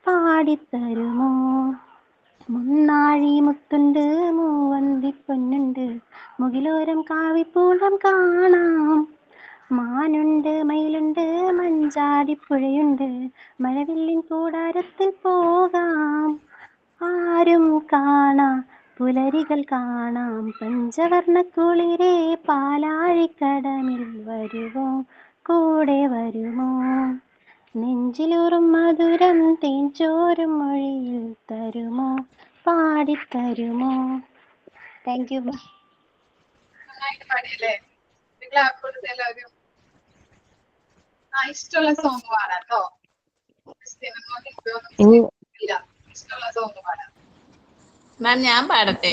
പാടിത്തരുമോ. മുന്നാഴി മുത്തുണ്ട് മൂവന്തി പൊന്നുണ്ട്, മുകിലോരം കാവിപ്പൂളം കാണാം. മാനുണ്ട് മയിലുണ്ട് മഞ്ചാടിപ്പുഴയുണ്ട്, മഴവില്ലിൻ കൂടാരത്തിൽ പോകാം. ആരും കാണാ പുലരികൾ കാണാം, പഞ്ചവർണ്ണക്കുളിരേ പാലാഴിക്കടവിൽ വരുമോ, കൂടെ വരുമോ. നെഞ്ചിലൂറും മധുരം തേൻ ചോരും മൊഴിയിൽ തരുമോ, പാടിത്തരുമോ. Thank you. നന്നായിട്ട് പാടിയല്ലേ? ക്ലാപ്പ് കൊടുത്ത് എല്ലാവരും. ഇഷ്ടമുള്ള സോങ് പാടാം കേട്ടോ. ഇല്ല, ഇഷ്ടമുള്ള സോങ് പാടാം. മാം ഞാൻ പാടട്ടെ?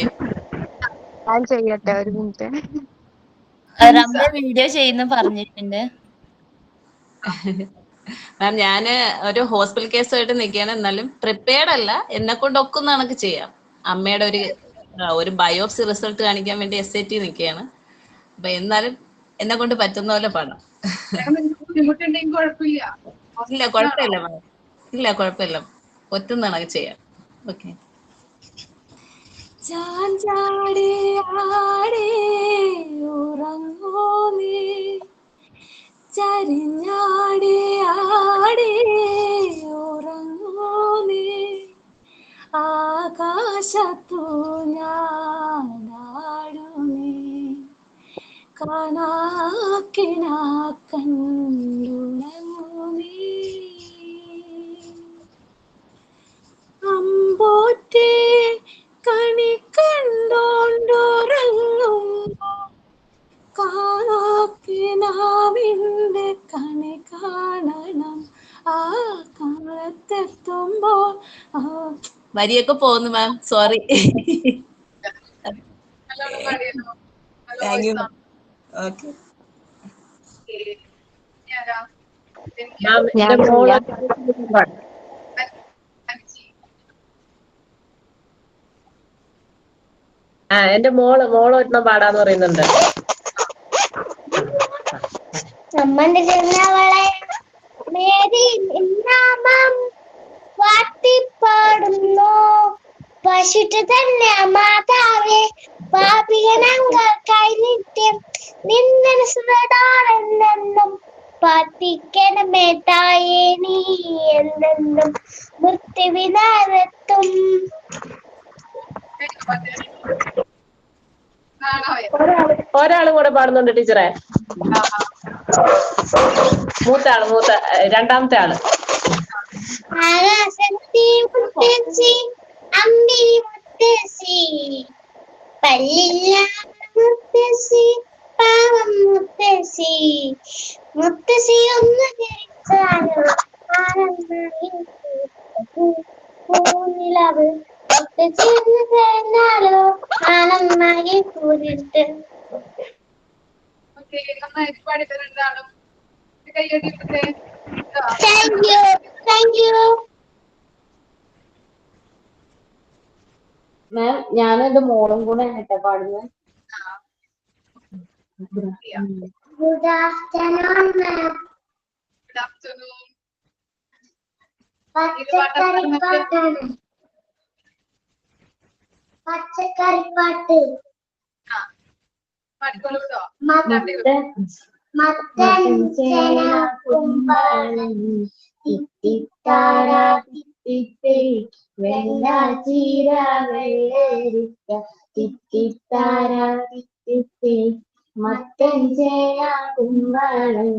ഞാൻ ചെയ്യട്ടെ, ഒരു മിനിറ്റ്. റംല വീഡിയോ ചെയ്യുന്ന പറഞ്ഞിട്ടുണ്ട്. മാം ഞാന് ഒരു ഹോസ്പിറ്റൽ കേസുമായിട്ട് നിൽക്കുകയാണ്, എന്നാലും പ്രിപ്പയർഡ് അല്ല, എന്നെ കൊണ്ട് ഒക്കുന്ന കണക്ക് ചെയ്യാം. അമ്മയുടെ ഒരു ബയോപ്സി റിസൾട്ട് കാണിക്കാൻ വേണ്ടി SAT നിൽക്കുകയാണ്. അപ്പൊ എന്നാലും എന്നെ കൊണ്ട് പറ്റുന്ന പോലെ പാടാം. ബുദ്ധിമുട്ടുണ്ടെങ്കിൽ കുഴപ്പമില്ല. ഇല്ല കുഴപ്പമില്ല മാം, ഇല്ല കുഴപ്പമില്ല, ഒറ്റുന്ന കണക്ക് ചെയ്യാം. ഓക്കെ. ചാഞ്ചാടി ആടി ഉറങ്ങൂ നീ, ചരിഞ്ഞാടി ആടി ഉറങ്ങൂ നീ, ആകാശത്തു ഞാനാടു നീ, കാണാക്കിനാ കണ്ടുണങ്ങൂ നീ. അമ്പോറ്റേ കണി കണ്ടോണ്ടുറങ്ങുമ്പോ, കാക്കിനാവിന്റെ കണി കാണണം ആ കാലത്തെത്തുമ്പോ. വരിയൊക്കെ പോകുന്നു മാം, സോറി. Thank you. ഓക്കെ. എന്റെ മോള് ഒരെണ്ണം പാടാന്ന് പറയുന്നുണ്ട്. നമ്മന്റെ ചെന്നവളെ മേരി നാമം വാട്ടിപ്പാടുന്നു, പശുട്ട് തന്നെ മാതാവേ പാപികനങ്ങൾ കൈനിത്യം നിന്നെ സുരടാണെന്നും പാത്തിക്കണമേ തായേ നീ എന്നെന്നും മൃത്യുവിനാരത്തും. ഒരാളും കൂടെ പാടുന്നുണ്ട് ടീച്ചറെ. രണ്ടാമത്തെ ആള്. ആകാശത്തി മുത്തശ്ശി അമ്പിളി മുത്തശ്ശി പല്ലില്ല മുത്തശ്ശി പാവം മുത്തശ്ശി മുത്തശ്ശി ഒന്ന് ജനിച്ചാലോ പൂനിലവ് മുത്തശ്ശി ഒന്ന് കഴിഞ്ഞാലോ ആനന്ദമായി കൂരിട്ട്. നന്നായിട്ട് പാടിത്തരുന്നതാണ്. കൈയ്യടിക്കട്ടെ. Thank you thank you ma'am. ഞാനും എന്റെ മോളും കൂടെ കേട്ടോ പാടുന്നത്. Good afternoon ma'am. Good afternoon. പച്ചക്കറിപ്പാട്ടാണ്. പച്ചക്കറിപ്പാട്ട്. പാടിക്കോളൂട്ടോ. മത്തൻ ചേന കുമ്പളം തിത്തിത്താര തിത്തിത്തേ വെള്ള ചീര വെള്ളരിക്ക തിത്തിത്താര തിത്തിത്തേ മത്തൻ ചേന കുമ്പളം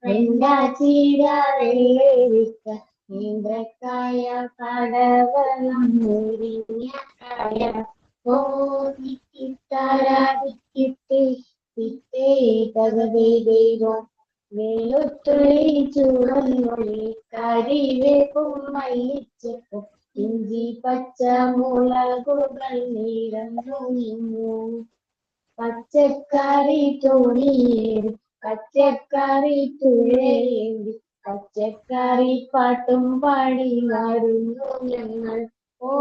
വെള്ള ചീര വെള്ളരിക്ക നേന്ത്രക്കായ പടവലം മുരിങ്ങക്കായ ഓ തിത്തിത്താര തിത്തിത്തേ തിത്തേ തകവേ ദൈവം വെളുത്തുള്ളി ചുവന്നുള്ളി കരിവേപ്പും മല്ലിച്ചപ്പും ഇഞ്ചി പച്ചമുളകുകൾ നിറഞ്ഞു നിന്നു പച്ചക്കറി തോണിയേറി പച്ചക്കറി തുഴയേറി പച്ചക്കറി പാട്ടും പാടി വരുന്നു ഞങ്ങൾ ഓ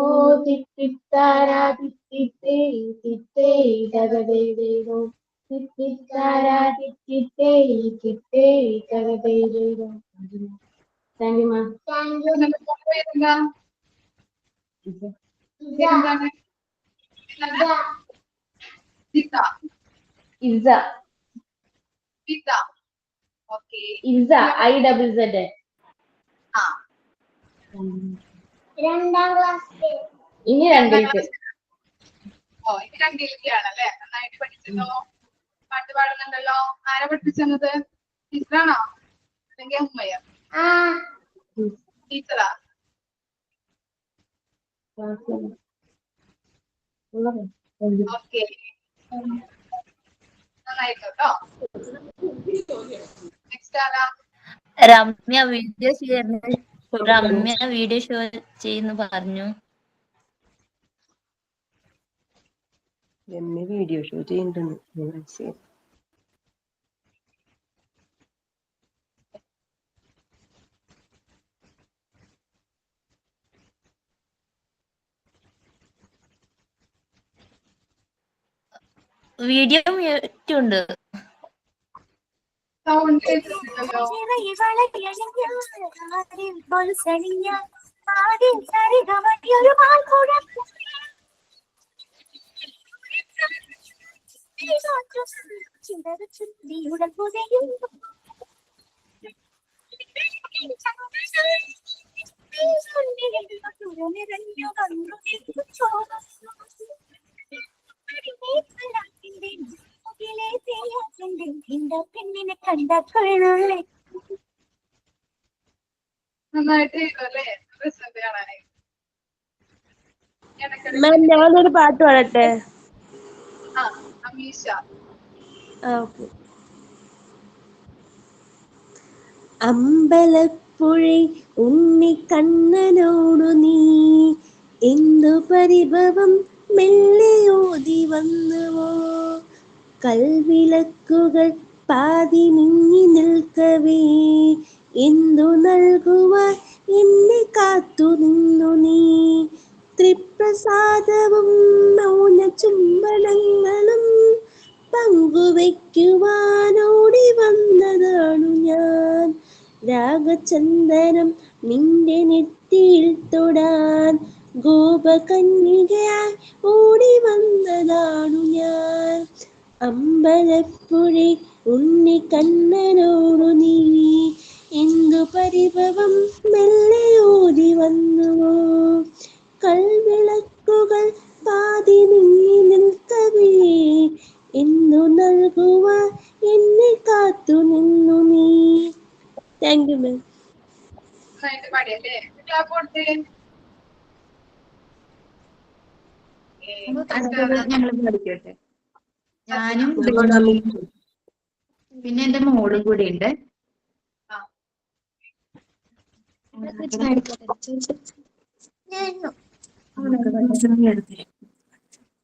തിത്തിത്താര തിത്തിത്തേ തിത്തേ തകവേ ദൈവം തിത്തിത്താര തിത്തിത്തേ തിത്തേ തകവേ ദൈവം. Thank you ma'am. Thank you. IZZ. രണ്ടാം ക്ലാസ്. ഇനി രണ്ടിലേക്ക്. ഓ ഇത് രണ്ടിലേക്കാണല്ലേ. നന്നായിട്ട് പഠിച്ചല്ലോ. പാട്ട് പാടുന്നുണ്ടല്ലോ. ആരാ പഠിപ്പിച്ചത്? ടീച്ചറാണോ അല്ലെങ്കിൽ അമ്മയോ? ടീച്ചറാ. ഓക്കെ നന്നായിട്ടോ. നെക്സ്റ്റ് ആരാ? രമ്യ വീഡിയോ ഷോ ചെയ്യുന്നു പറഞ്ഞു. വീഡിയോ ഷോ ചെയ്യുന്നുണ്ട്. വീഡിയോ മ്യൂട്ടുണ്ട്. സൗണ്ട് നന്നായിട്ട് അല്ലേ? റിസൾട്ട് കാണാനായി. മാം ഞാനൊരു പാട്ട് പാടട്ടെ? അമീഷ. അമ്പലപ്പുഴി ഉണ്ണിക്കണ്ണനോടു നീ എന്തു പരിഭവം മെല്ലെ ഓതി വന്നുവോ കൽവിളക്കുകൾ പാതി മിന്നി നിൽക്കവേ എന്തു നൽകുവാൻ എന്നെ കാത്തു നിന്നു നീ ത്രിപ്രസാദവും മൗന ചുംബനങ്ങളും പങ്കുവയ്ക്കുവാനോടി വന്നതാണു ഞാൻ രാഗചന്ദനം നിന്റെ നെറ്റിയിൽ തൊടാൻ ഗോപകന്യകയായി ഓടി വന്നതാണു ഞാൻ അമ്പലപ്പുഴി ഉണ്ണിക്കണ്ണനോടു നീ എന്തു പരിഭവം മെല്ലെ ഓടി വന്നുവോ കൽവിളക്കുകൾ പാതി മിന്നി നിൽക്കവേ താങ്ക് യു മാം. നന്നായിട്ട് പാടിയല്ലേ? ക്ലാപ്പ് കൊടുത്തേ. ഞങ്ങൾ പഠിക്കട്ടെ. ഞാനും പിന്നെ എന്റെ മോളും കൂടി ഉണ്ട്.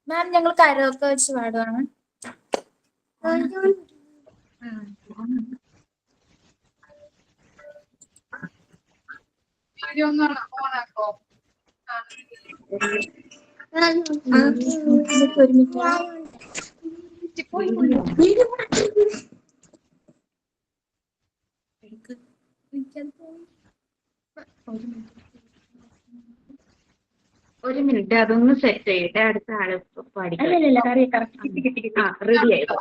മാം ഞങ്ങൾ കരോക്കെ വെച്ച് പാടുവാണ്. വീഡിയോ ഒന്ന് ഓണാക്കോ. ഒരു മിനിറ്റ് അതൊന്ന് സെറ്റ് ചെയ്യട്ടെ. അടുത്ത ആള് പാടിക്കോ. റെഡി ആയിക്കോ.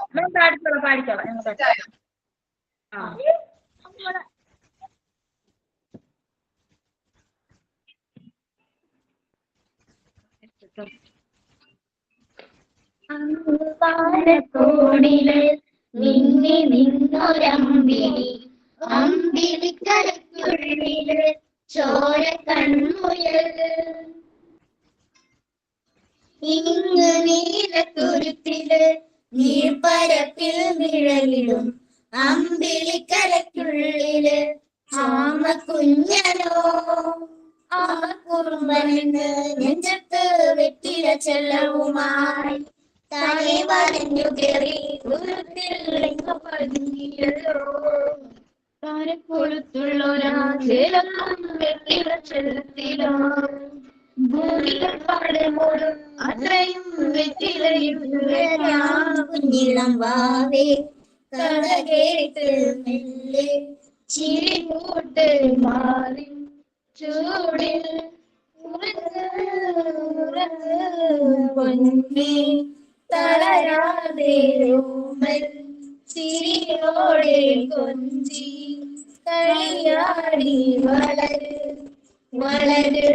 പാലക്കോടില് മിന്നി നിന്നൊരമ്പിളി, അമ്പിളിക്കരയ്ക്കുള്ളില് ചോര കൺമുയല്, ഇങ്ങ് നീലത്തുരുത്തില് നീർപ്പരപ്പിൽ നിഴലിടും അമ്പിളിക്കരയ്ക്കുള്ളില് ആമ കുഞ്ഞനോ. ആമ കുറുമ്പനെന്ന് നെഞ്ചത്ത് വെറ്റില ചെല്ലവുമായി താനെ വരഞ്ഞു കയറി ഉരുത്തില്ലെങ്ങു പതിഞ്ഞിയല്ലോ. താരക്കൊളുത്തുള്ളൊരാ ചേലൊന്നും വെറ്റില ചെല്ലത്തിലോ. ഭൂമികൾ പാടുമ്പോഴും അത്രയും വെറ്റിലയിട്ടുള്ള കുഞ്ഞിളം വാവേ കഥ കേട്ട് മെല്ലെ ചിരി കൂട്ട് മാറി ചൂടിൽ പൊന്നേ തളരാതെ ഓമൽ ചിരിയോടെ കൊഞ്ചി കളിയാടി വളര് വളര്.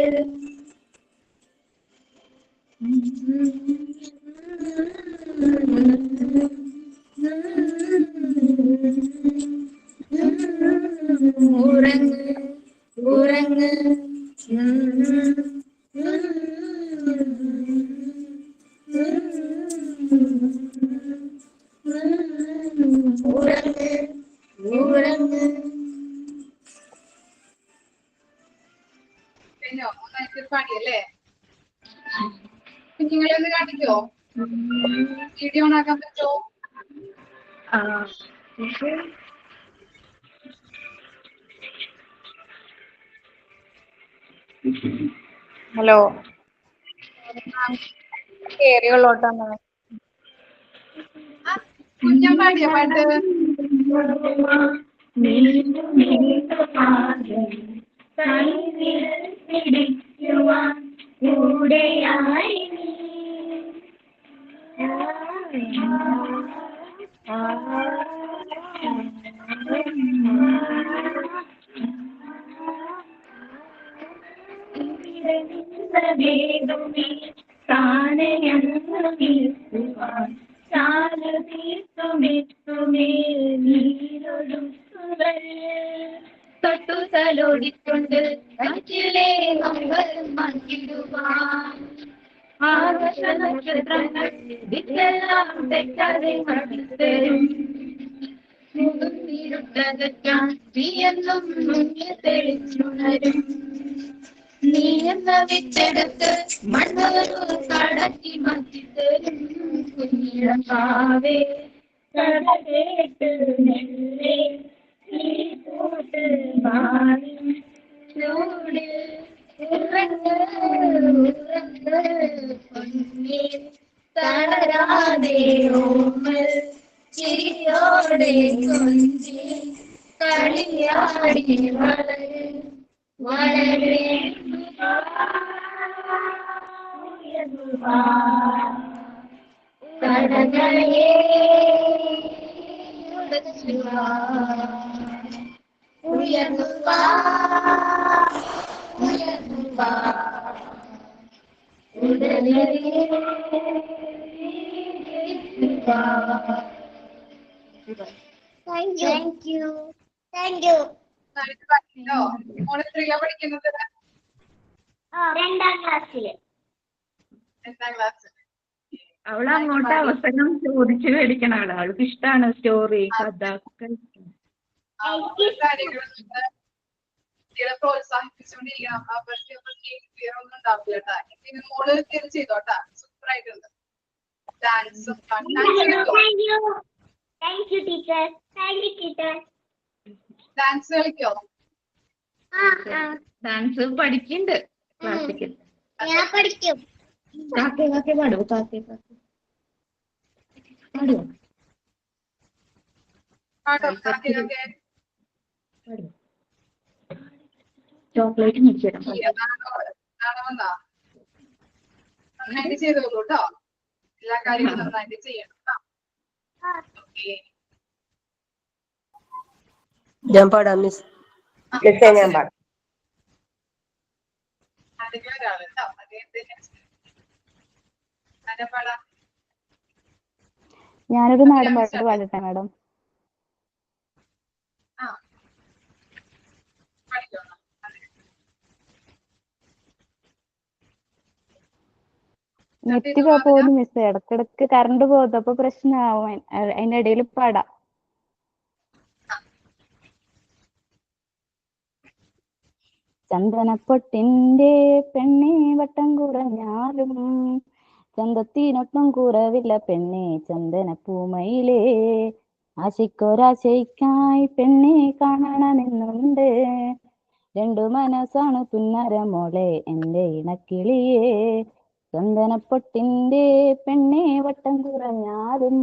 ഉറങ്ങ് ഉറങ്ങ് ഉറങ്ങ് ഉറങ്ങ്. കഴിഞ്ഞോ? നന്നായിട്ട് പാടിയല്ലേ? കുഞ്ഞുങ്ങളെ ഒന്ന് കാണിക്കോ? വീഡിയോ ഓണാക്കാൻ പറ്റുമോ? ഹലോ, കേറിയുള്ളോട്ടോ. കുഞ്ഞൻ പാടിയ പാട്ട് തൊട്ടുതലോടിക്കൊണ്ട് കാറ്റിലെ അമ്പലം മാറ്റിടുവാൻ ആകാശ നക്ഷത്രങ്ങൾ ദിക്കെല്ലാം തെറ്റാതെ മടിത്തരും. നീരുട്ടകറ്റാൻ തീയെന്നും മുന്നിൽ തെളിച്ചുണരും. നീ എന്ന വിത്തെടുത്ത് മണ്ണൊരു കടത്തി മാറ്റിത്തരും. കുഞ്ഞിളം പാവേ കഥ കേട്ട് മെല്ലെ കൂട്ട് മാറി ചൂടിൽ ഉറങ്ങ് ഉറങ്ങ് പൊന്നേ തളരാതെ ഓമൽ ചിരിയോടെ കൊഞ്ചി കളിയാടി വളര് വളര്. കടകളെ ഉയർന്നു വാ ഉയർന്നു വാ ഉടനെ താങ്ക് യു താങ്ക് യു. നന്നായിട്ട് പഠിക്കോ. മോള് എത്രയാ പഠിക്കുന്നത്? 2ാം ക്ലാസ്സില്. 2ാം ക്ലാസ്. അവള് അങ്ങോട്ട് അവസരം ചോദിച്ചു മേടിക്കണം. അവൾക്ക് ഇഷ്ടമാണ് സ്റ്റോറി, കഥ ഒക്കെ. കുട്ടികളെ പ്രോത്സാഹിപ്പിച്ചുകൊണ്ടിരിക്കണം. അവർക്ക് ഒന്നും ഉണ്ടാവില്ല കേട്ടാ. പിന്നെ മോള് ചെയ്തോട്ടാ. സൂപ്പർ ആയിട്ടുണ്ട്. ഡാൻസും താങ്ക് യു ടീച്ചർ. ഡാൻസ് കളിക്കോ? ഡാൻസ് പഠിക്കുന്നുണ്ട് ക്ലാസിക്കൽ. ഞാൻ പഠിക്കും. കാക്കേ പാടുവോ? കാക്കേ പാടുവോ? ചോക്ലേറ്റ് മേടിച്ചു തരാം. നന്നായിട്ട് ചെയ്തോളൂ കേട്ടോ. എല്ലാ കാര്യങ്ങളും നന്നായിട്ട് ചെയ്യണം. ഞാൻ പാടാം മിസ്. ഞാൻ പാടാം. ഞാനൊരു നാടൻ പാട്ട് പാടട്ടെ മാഡം? നെറ്റ് പോകുന്നു മിസ്. ഇടക്കിടക്ക് കറണ്ട് പോകുന്നു. അപ്പൊ പ്രശ്നമാവും. അതിന്റെ ഇടയിൽ പാടാം. ചന്ദനപ്പൊട്ടിന്റെ പെണ്ണെ വട്ടം കുറഞ്ഞാലും ചന്തത്തിനൊട്ടും കുറവില്ല പെണ്ണെ ചന്ദനപ്പൂമയിലേ. ആശിക്കൊരാശയ്ക്കായി പെണ്ണെ കാണണമെന്നുണ്ട്. 2 മനസ്സാണ് പുന്നര മോളെ എന്റെ ഇണക്കിളിയേ. ചന്ദനപ്പൊട്ടിന്റെ പെണ്ണെ വട്ടം കുറഞ്ഞാലും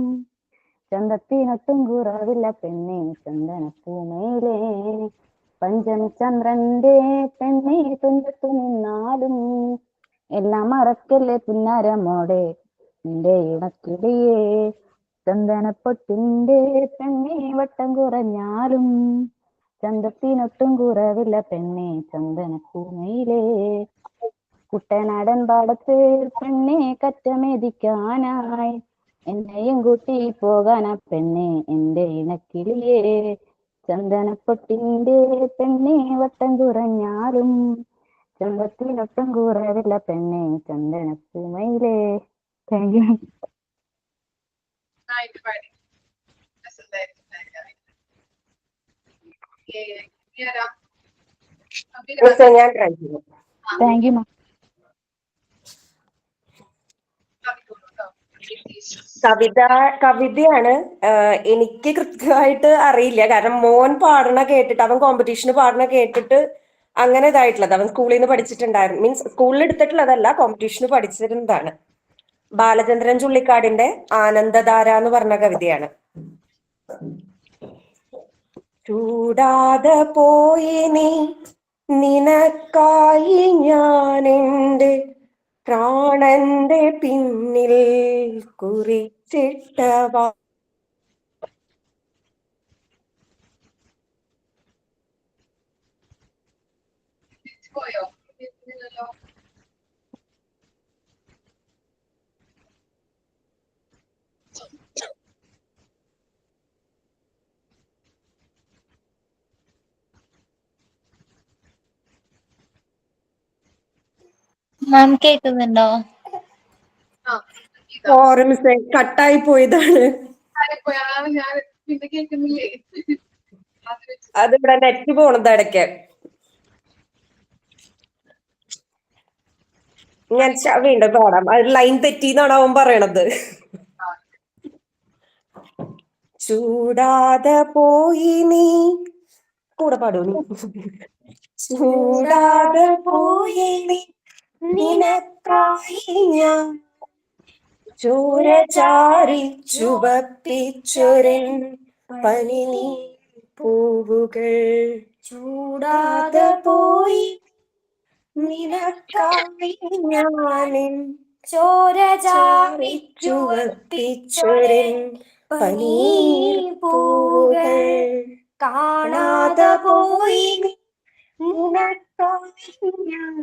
ചന്തത്തിനൊട്ടും കുറവില്ല പെണ്ണെ ചന്ദനപ്പൂമയിലേ. പഞ്ചമിചന്ദ്രന്റെ പെണ്ണെ തുഞ്ചത്തു നിന്നാലും എല്ലാം മറക്കല്ലേ പുന്നാര മോളെ എന്റെ ഇണക്കിളിയേ. ചന്ദനപ്പൊട്ടിന്റെ പെണ്ണെ വട്ടം കുറഞ്ഞാലും ചന്തത്തിനൊട്ടും കുറവില്ല പെണ്ണെ ചന്ദനപ്പൂമയിലേ. കുട്ടനാടൻ പാടത്ത് പെണ്ണെ കറ്റമെതിക്കാനായി എന്നെയും കൂട്ടി പോകാനാ പെണ്ണെ എന്റെ ഇണക്കിളിയേ. ചന്ദനപ്പൊട്ടിന്റെ പെണ്ണെ വട്ടം കുറഞ്ഞാലും ചന്തത്തിനൊട്ടും കുറവില്ല പെണ്ണെ ചന്ദനപ്പൂമയിലേ. Thank you. ഞാൻ ട്രൈ ചെയ്തു. Thank you ma'am. കവിതയാണ്. എനിക്ക് കൃത്യമായിട്ട് അറിയില്ല. കാരണം മോൻ പാടണ കേട്ടിട്ട്, അവൻ കോമ്പറ്റീഷന് പാടണ കേട്ടിട്ട് അങ്ങനെ ഇതായിട്ടുള്ളത്. അവൻ സ്കൂളിൽ നിന്ന് പഠിച്ചിട്ടുണ്ടായിരുന്നു. മീൻസ് സ്കൂളിൽ എടുത്തിട്ടുള്ളതല്ല, കോമ്പറ്റീഷന് പഠിച്ചിരുന്നതാണ്. ബാലചന്ദ്രൻ ചുള്ളിക്കാടിന്റെ ആനന്ദധാര എന്ന് പറഞ്ഞ കവിതയാണ്. ചൂടാതെ പോയി നീ നിനക്കായി ഞാൻ എൻ്റെ പ്രാണന്റെ പിന്നിൽ കുറിച്ചിട്ട പോയോ? മാം കേൾക്കുന്നുണ്ടോ? കട്ടായി പോയതാണ്. ഞാൻ പിന്നെ കേൾക്കുന്നില്ലേ? അതിവിടെ നെറ്റ് പോണത് ഇടയ്ക്ക്. ഞാൻ വീണ്ടും പാടാം. അത് ലൈൻ തെറ്റിന്നാണ് അവൻ പറയണത്. ചൂടാതെ പോയി നീ, കൂടെ പാടൂ നീ. ചൂടാതെ പോയി നീ നിനക്കായി ഞാൻ ചോര ചാരി ചുവപ്പിച്ചൊരൻ പനിനീ പൂവുകൾ. ചൂടാതെ പോയി നിനക്കായി ഞാനിൻ ചോര ചാരി ചുവപ്പിച്ചൊരൻ പനീർ പൂവുകൾ. കാണാതെ പോയി നിനക്കായി ഞാൻ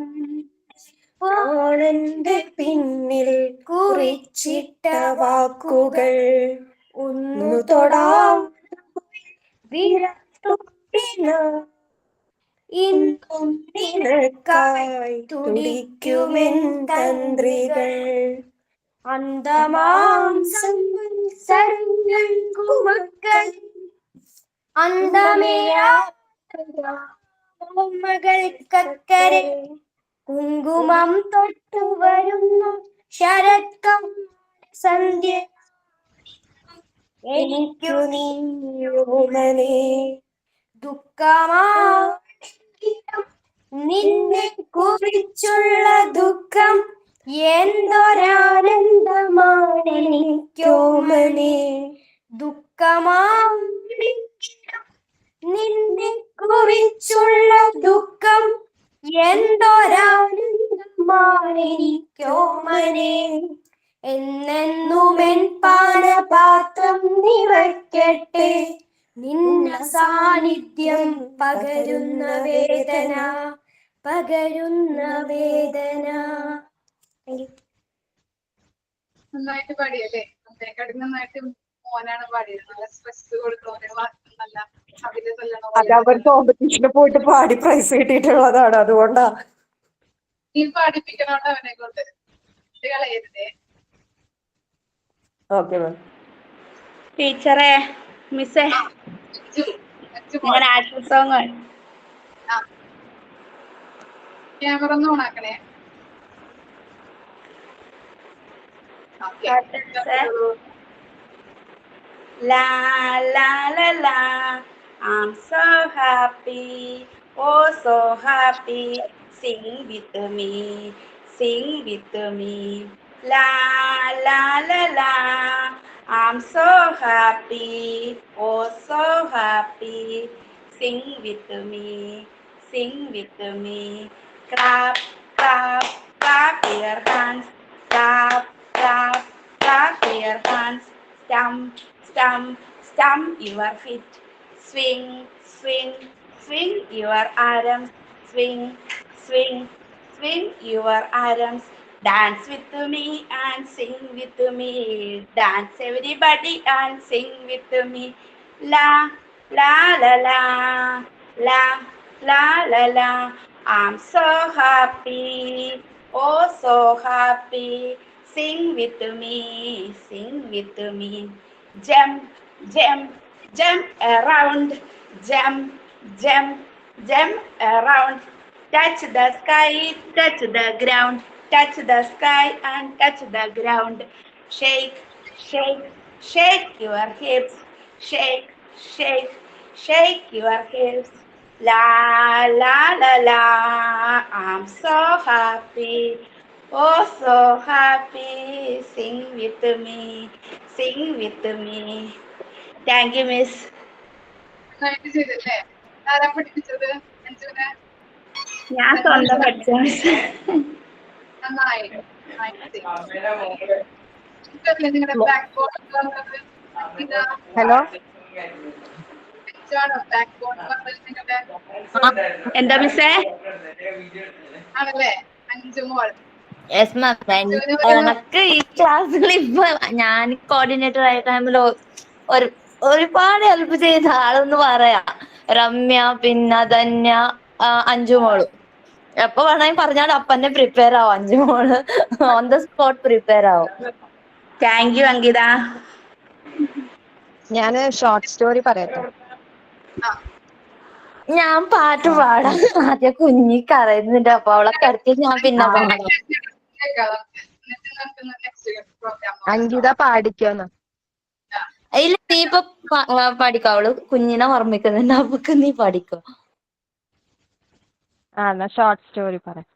പ്രാണന്റെ പിന്നിൽ കുറിച്ചിട്ട വാക്കുകൾ. ഒന്നു തൊടാം വിരൽത്തുമ്പിനാൽ ഇന്നും നിനക്കായി തുടിക്കുമെൻ തന്ത്രികൾ അന്തമാം സംവത്സരങ്ങൾ കുമക്കൾ അന്തമേയാമകൾക്കക്കരെ കുങ്കുമം തൊട്ടു വരുന്നു ശരത്കം സന്ധ്യ എനിക്കു നീയോമനെ ദുഃഖമാണെങ്കിലും നിന്നെ കുറിച്ചുള്ള ദുഃഖം എന്തൊരാനന്ദമാണെനിക്കോമനെ ദുഃഖമാണെങ്കിലും നിന്നെ കുറിച്ചുള്ള ദുഃഖം എന്തൊരാനന്ദമാണെനിക്കോമനെ എന്നെന്നുമെൻ പാനപാത്രം നിറയ്ക്കട്ടെ നിന്ന സാന്നിധ്യം പകരുന്ന വേദന നന്നായിട്ട് പാടിയല്ലേ? അതിനെക്കാട്ടി നന്നായിട്ട് മോനാണ് പാടിയത്. നല്ല സ്ട്രെസ് കൊടുക്കണ നല്ല കവിത അത് അവർ കോമ്പറ്റീഷന് പോയിട്ട് പാടി പ്രൈസ് കിട്ടിയിട്ടുള്ളതാണ്. അതുകൊണ്ടാ നീ പാടിപ്പിക്കണോണ്ട് അവനെ കൊണ്ട് കളയരുതേ. Okay ma'am. ടീച്ചറെ, മിസ്സേ, ആക്ഷൻ സോങ് ക്യാമറ ഒന്ന് ഓണാക്കണേ. La la la la, I'm so happy, oh so happy. Sing with me, sing with me. La la la la, I'm so happy, oh so happy. Sing with me, sing with me. Clap, clap, clap your hands. Clap, clap, clap your hands. Stamp, stamp, stamp your feet. Swing, swing, swing your arms. Swing, swing, swing your arms. Dance with me and sing with me. Dance everybody and sing with me. La, la, la, la, la, la, la, la. I'm so happy, oh so happy. Sing with me, sing with me. Jump, jump, jump around. Jump, jump, jump around. Touch the sky, touch the ground. Touch the sky and touch the ground. Shake, shake, shake your hips. Shake, shake, shake your hips. La la la la, I'm so happy, oh so happy. Sing with me, sing with me. Thank you, Miss. നന്നായിട്ട് ചെയ്തല്ലേ? ആരാ പഠിപ്പിച്ചത്? അഞ്ജുനെ? ഞാൻ സ്വന്തം പഠിച്ച മിസ്. നന്നായി. നിങ്ങളുടെ back board hello, back board നിങ്ങളുടെ എന്താ മിസ്സേ? ആണല്ലേ? അഞ്ചു മോൾ. Yes ma'am. എനക്ക് ഈ ക്ലാസ്സിൽ ഇപ്പൊ ഞാൻ കോർഡിനേറ്റർ ആയ ടൈമിൽ ഒരുപാട് ഹെൽപ്പ് ചെയ്ത ആളെന്ന് പറയാ രമ്യ, പിന്നെ ധന്യ, അഞ്ചു മോള്. എപ്പോ വേണമെങ്കിൽ പറഞ്ഞാൽ അപ്പന്നെ പ്രിപ്പയർ ആവും. അഞ്ചു മോള് ഓൺ ദ സ്പോട്ട് പ്രിപ്പയർ ആവും. Thank you Ankita. ഞാന് ഷോർട്ട് സ്റ്റോറി പറയട്ടെ. ഞാൻ പാട്ട് പാടാം. ആദ്യം കുഞ്ഞി കരയുന്നുണ്ട്, അപ്പൊ അവളെ കിടത്തി ഞാൻ പിന്നെ പാടാം. അങ്കിത പാടിക്കോന്ന്. ഇല്ല, നീ ഇപ്പൊ പഠിക്കോ? അവള് കുഞ്ഞിനെ ഓർമ്മിക്കുന്നുണ്ട്, അപ്പൊക്ക് നീ പഠിക്കോ? എന്നാ ഷോർട്ട് സ്റ്റോറി പറയാം.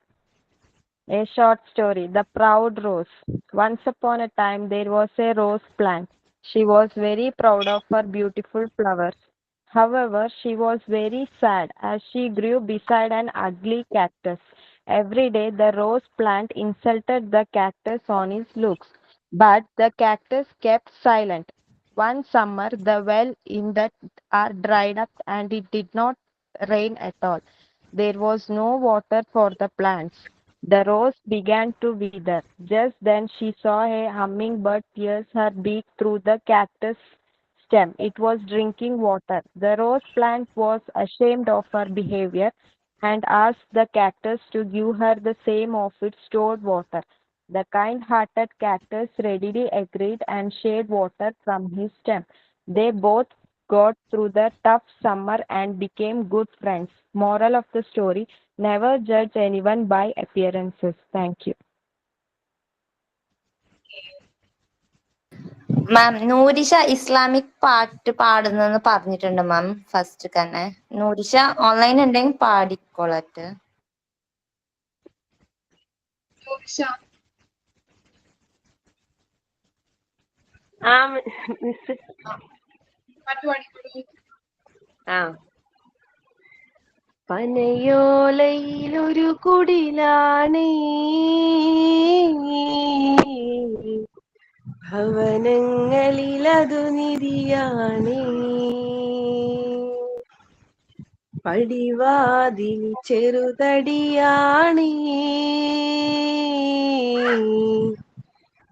A short story. The proud rose. Once upon a time there was a rose plant. She was very proud of her beautiful flowers. However, she was very sad as she grew beside an ugly cactus. Every day the rose plant insulted the cactus on his looks, but the cactus kept silent. One summer the well in the dried up and it did not rain at all. There was no water for the plants. The rose began to wither. Just then she saw a hummingbird pierce her beak through the cactus stem. It was drinking water. The rose plant was ashamed of her behavior. and asked the cactus to give her the same of its stored water. The kind-hearted cactus readily agreed and shared water from his stem. They both got through the tough summer and became good friends. Moral of the story: never judge anyone by appearances. Thank you. Ma'am Noorisha Islamic പാട്ട് പാടുന്നെന്ന് പറഞ്ഞിട്ടുണ്ട് മാം ഫസ്റ്റ് തന്നെ. നൂരിഷ ഓൺലൈൻ ഉണ്ടെങ്കിൽ പാടിക്കോളട്ടെ. മിസ് പനയോലയിലൊരു കുടിലാണേ ഭവനങ്ങളിലതു നിധിയാണേ പടിവാതിൽ ചെറുതടിയാണേ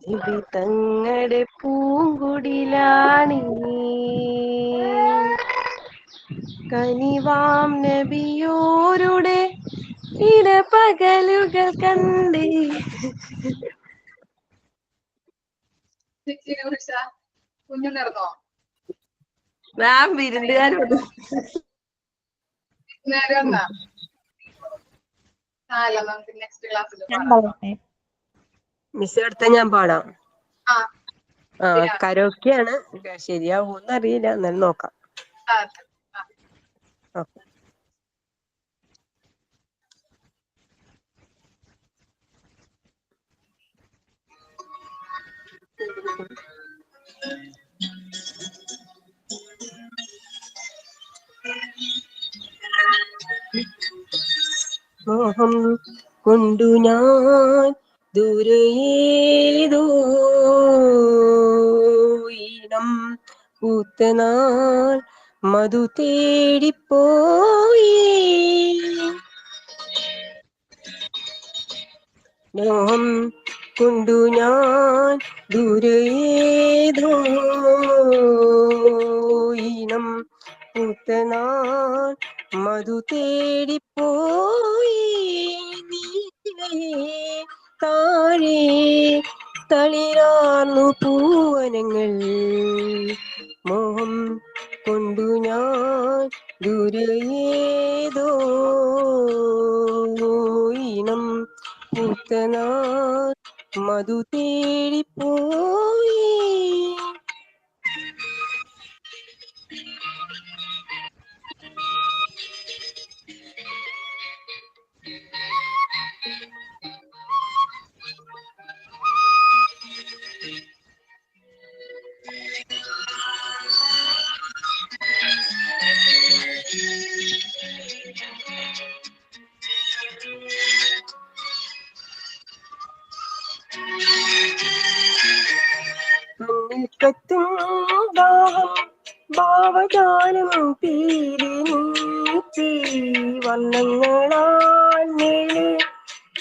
ഇത് തങ്ങളുടെ പൂങ്കുടിലാണേ കനിവാം നബിയോരുടെ ഇടപകലുകൾ കണ്ടേ. കുഞ്ഞുനിർന്നോ മാം വിരുന്നുകാരോട് നമുക്ക് നെക്സ്റ്റ് ക്ലാസ്സിൽ മിസ് അടുത്ത ഞാൻ പാടാം. കരോക്കെയാണ്, ശരിയാവൂന്ന് അറിയില്ല, എന്നാലും നോക്കാം. മോഹം കൊണ്ടു ഞാൻ ദൂരേതോ ഈണം പൂത്തനാൾ മധു തേടിപ്പോയി. മോഹം കൊണ്ടു ഞാൻ ദൂരേതോ ഈണം പൂത്തനാൾ മധു തേടിപ്പോയി. താഴെ തളിരാർന്നു പൂവനങ്ങൾ മോഹം കൊണ്ടു ഞാൻ ദൂരേതോ ഈണം പൂത്തനാൾ മധു തേടിപ്പോയി. കത്തും ദാഹം ഭാവജാലം പീരിനീച്ചി വർണ്ണങ്ങളാൽ മേലെ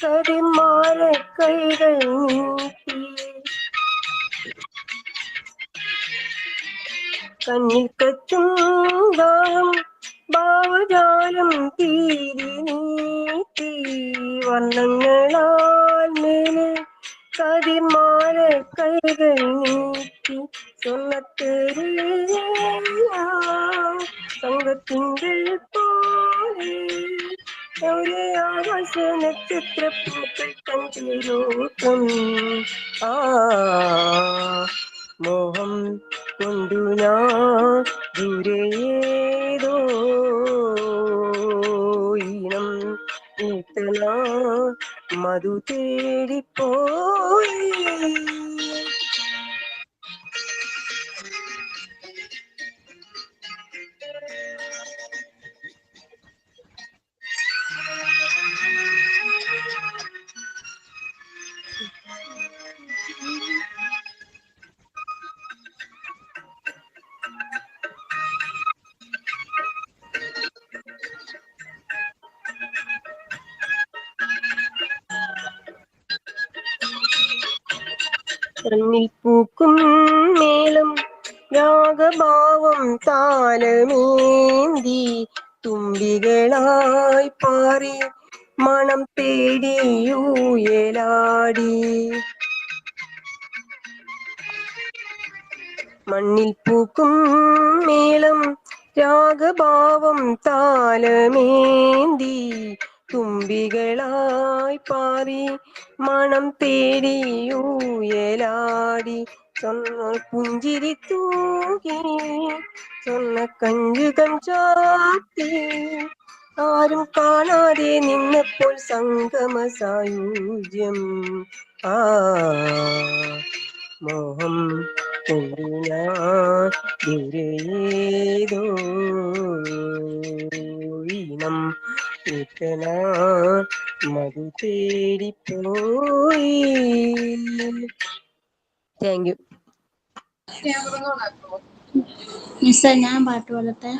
കതിമാല കൈകൾ നീട്ടി കണ്ണിൽ കത്തും ദാഹം ഭാവജാലം പീരിനീട്ടി വർണ്ണങ്ങളാൽ മേലെ കതിമാല കൈകൾ നീട്ടി സംഘത്തിങ്കൾ പോലെ ഒരു ആകാശ നക്ഷത്ര പൂക്കൾ കണ്ടിരോക്കം. മോഹം കൊണ്ടു ഞാൻ ദൂരേതോ ഈണം പൂത്തനാ മധു തേടിപ്പോയി. കണ്ണിൽ പൂക്കും മേളം രാഗഭാവം താലമേന്തി തുമ്പികളായി പാറി മണം തേടിയൂയലാടി. മണ്ണിൽ പൂക്കും മേളം രാഗഭാവം താലമേന്തി തുമ്പികളായി പാറി മണം തേടിയൂയലാടി. പുഞ്ചിരി തൂകി സ്വർണ്ണ കഞ്ചുകം ചാത്തി ആരും കാണാതെ നിന്നപ്പോൾ സംഗമ സായുജ്യം. ആ മോഹം കൊണ്ടു ഞാൻ ഏതോ ഈണം കേട്ടനാ മധു തേടിപ്പോയി. Thank you. മിസ്സേ ഞാൻ പാട്ട് പാടട്ടെ?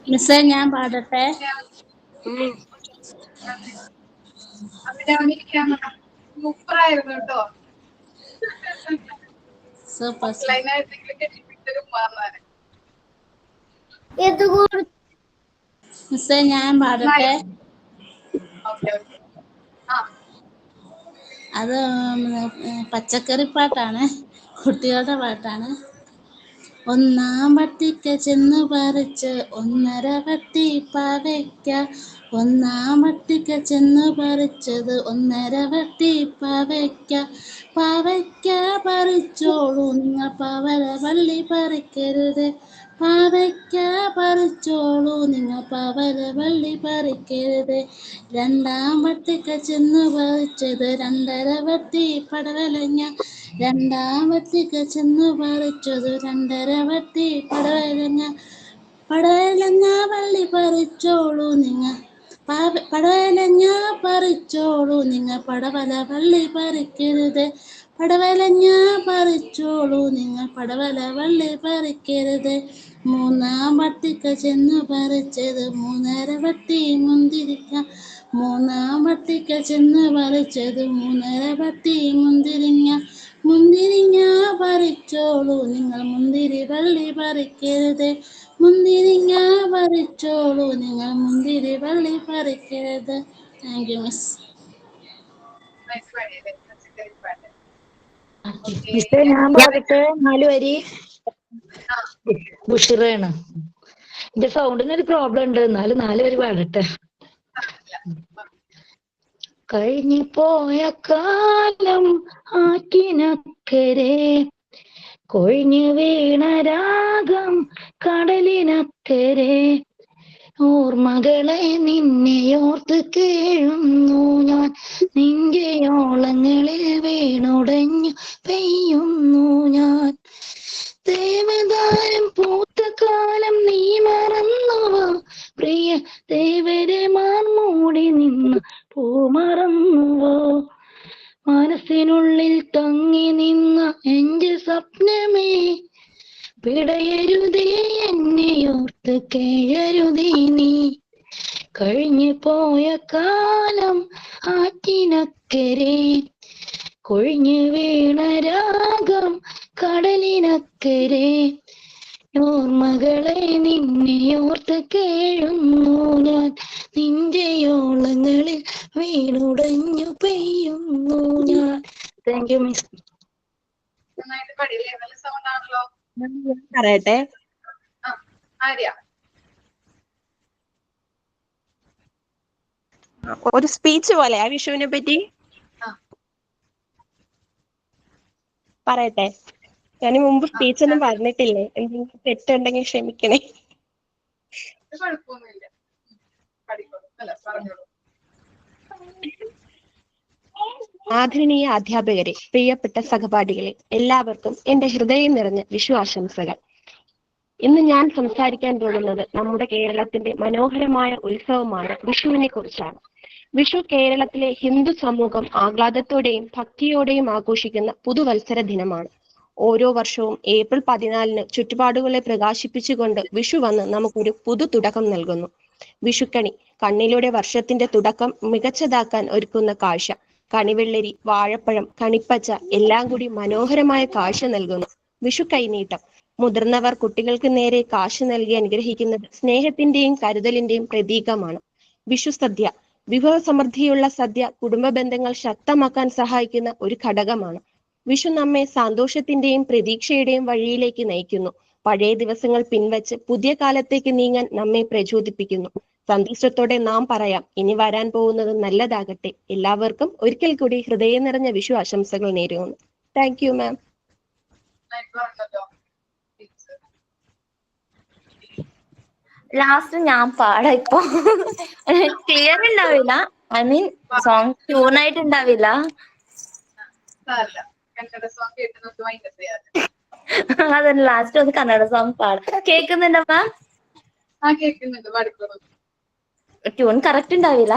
മിസ്സേ ഞാൻ പാടട്ടെ? സൂപ്പറായിരുന്നു കേട്ടോ. സൂപ്പർ. മിസ്സേ ഞാൻ പാടട്ടെ? അത് പച്ചക്കറി പാട്ടാണ്, കുട്ടികളുടെ പാട്ടാണ്. ഒന്നാം വട്ടിക്ക് ചെന്ന് പറിച്ച് 1.5 വട്ടി പാവയ്ക്ക. ഒന്നാം വട്ടിക്ക് ചെന്ന് പറിച്ചത് 1.5 വട്ടി പാവയ്ക്ക. പാവയ്ക്ക പറിച്ചോളൂ നിങ്ങൾ പവരവള്ളി പറിക്കരുത്. പാവയ്ക്ക പറിച്ചോളൂ നിങ്ങൾ പവരവള്ളി പറിക്കരുത്. രണ്ടാം വട്ടിക്ക് ചെന്ന് പറിച്ചത് 2.5 വട്ടി പടവലങ്ങ. രണ്ടാം വട്ടിക്ക് ചെന്ന് പറിച്ചത് 2.5 വട്ടി പടവലങ്ങ. പടവലങ്ങ വള്ളി പറിച്ചോളൂ നിങ്ങൾ പടവലങ്ങ പറിച്ചോളൂ നിങ്ങൾ പടവല വള്ളി പറിക്കരുത്. പടവലങ്ങ പറിച്ചോളൂ നിങ്ങൾ പടവല വള്ളി പറിക്കരുത്. മൂന്നാം വട്ടിക്ക് ചെന്ന് പറിച്ചത് 3.5 വട്ടി മുന്തിരിക്ക. മൂന്നാം വട്ടിക്ക് ചെന്ന് പറിച്ചത് 3.5 വട്ടി മുന്തിരിങ്ങ. മുന്തിരിങ്ങ പറിച്ചോളൂ നിങ്ങൾ മുന്തിരി വള്ളി പറിക്കരുത്. മുന്തിരിങ്ങ പറിച്ചോളൂ നിങ്ങൾ മുന്തിരി വള്ളി പറിക്കരുത്. Thank you miss. മിസ്സേ ഞാൻ പാടട്ടെ? 4 വരി. ബുഷിറയാണ്. എന്റെ സൗണ്ടിനൊരു പ്രോബ്ലം ഉണ്ട്, എന്നാലും 4 വരി പാടട്ടെ. കഴിഞ്ഞു പോയ കാലം ആറ്റിനക്കരെ കൊഴിഞ്ഞു വീണ രാഗം കടലിനക്കരെ. ഓർമ്മകളെ നിന്നെയോർത്ത് കേഴുന്നു ഞാൻ. നിന്റെ ഓളങ്ങളിൽ വീണുടഞ്ഞു പെയ്യുന്നു ഞാൻ. ദേവദാരം പൂത്ത കാലം നീ മറന്നുവോ? പ്രിയ ദേവരെ മാർമൂടി നിന്ന് പൂ മറന്നുവോ? മനസ്സിനുള്ളിൽ തങ്ങി നിന്ന എന്റെ സ്വപ്നമേ പിടയരുതേ എന്നെയോർത്ത് കേഴരുതേ നീ. കഴിഞ്ഞു പോയ കാലം ആറ്റിനക്കരെ കൊഴിഞ്ഞു വീണ രാഗം കടലിനക്കരെ. ഓർമ്മകളെ നിന്നെയോർത്ത് കേഴുന്നു ഞാൻ. നിന്റെ ഓളങ്ങളിൽ വീണുടഞ്ഞു പെയ്യുന്നു ഞാൻ. Thank you miss. പറയട്ടെ? ഒരു സ്പീച്ച് പോലെ ആ വിഷുവിനെ പറ്റി പറയട്ടെ? ഞാൻ മുമ്പ് സ്പീച്ച് ഒന്നും പറഞ്ഞിട്ടില്ലേ, എന്തെങ്കിലും തെറ്റുണ്ടെങ്കിൽ ക്ഷമിക്കണേ. ആദരണീയ അധ്യാപകരെ, പ്രിയപ്പെട്ട സഹപാഠികളെ, എല്ലാവർക്കും എന്റെ ഹൃദയം നിറഞ്ഞ വിഷു ആശംസകൾ. ഇന്ന് ഞാൻ സംസാരിക്കാൻ പോകുന്നത് നമ്മുടെ കേരളത്തിന്റെ മനോഹരമായ ഉത്സവമായ വിഷുവിനെ കുറിച്ചാണ്. വിഷു കേരളത്തിലെ ഹിന്ദു സമൂഹം ആഹ്ലാദത്തോടെയും ഭക്തിയോടെയും ആഘോഷിക്കുന്ന പുതുവത്സര ദിനമാണ്. ഓരോ വർഷവും ഏപ്രിൽ 14 ചുറ്റുപാടുകളെ പ്രകാശിപ്പിച്ചുകൊണ്ട് വിഷു വന്ന് നമുക്കൊരു പുതു തുടക്കം നൽകുന്നു. വിഷുക്കണി കണ്ണിലൂടെ വർഷത്തിന്റെ തുടക്കം മികച്ചതാക്കാൻ ഒരുക്കുന്ന കാഴ്ച. കണിവെള്ളരി, വാഴപ്പഴം, കണിപ്പച്ച എല്ലാം കൂടി മനോഹരമായ കാഴ്ച നൽകുന്നു. വിഷു കൈനീട്ടം. മുതിർന്നവർ കുട്ടികൾക്ക് നേരെ കാശ് നൽകി അനുഗ്രഹിക്കുന്നത് സ്നേഹത്തിന്റെയും കരുതലിന്റെയും പ്രതീകമാണ്. വിഷു സദ്യ. വിഭവസമൃദ്ധിയുള്ള സദ്യ കുടുംബ ബന്ധങ്ങൾ ശക്തമാക്കാൻ സഹായിക്കുന്ന ഒരു ഘടകമാണ്. വിഷു നമ്മെ സന്തോഷത്തിന്റെയും പ്രതീക്ഷയുടെയും വഴിയിലേക്ക് നയിക്കുന്നു. പഴയ ദിവസങ്ങൾ പിൻവച്ച് പുതിയ കാലത്തേക്ക് നീങ്ങാൻ നമ്മെ പ്രചോദിപ്പിക്കുന്നു. സന്തോഷത്തോടെ നാം പറയാം, ഇനി വരാൻ പോകുന്നത് നല്ലതാകട്ടെ. എല്ലാവർക്കും ഒരിക്കൽ കൂടി ഹൃദയം നിറഞ്ഞ വിഷു ആശംസകൾ നേരുന്നു. Thank you ma'am. ലാസ്റ്റ് ഞാൻ പാടാം. ഇപ്പൊ ക്ലിയർ ഉണ്ടാവില്ല, ഐ മീൻ സോങ് ട്യൂണായിട്ട് ഉണ്ടാവില്ല. അതന്നെ ലാസ്റ്റ് ഒന്ന് കന്നഡ സോങ് പാടാം. കേൾക്കുന്നുണ്ടോ മാം? ട്യൂൺ കറക്റ്റ് ഉണ്ടാവില്ല.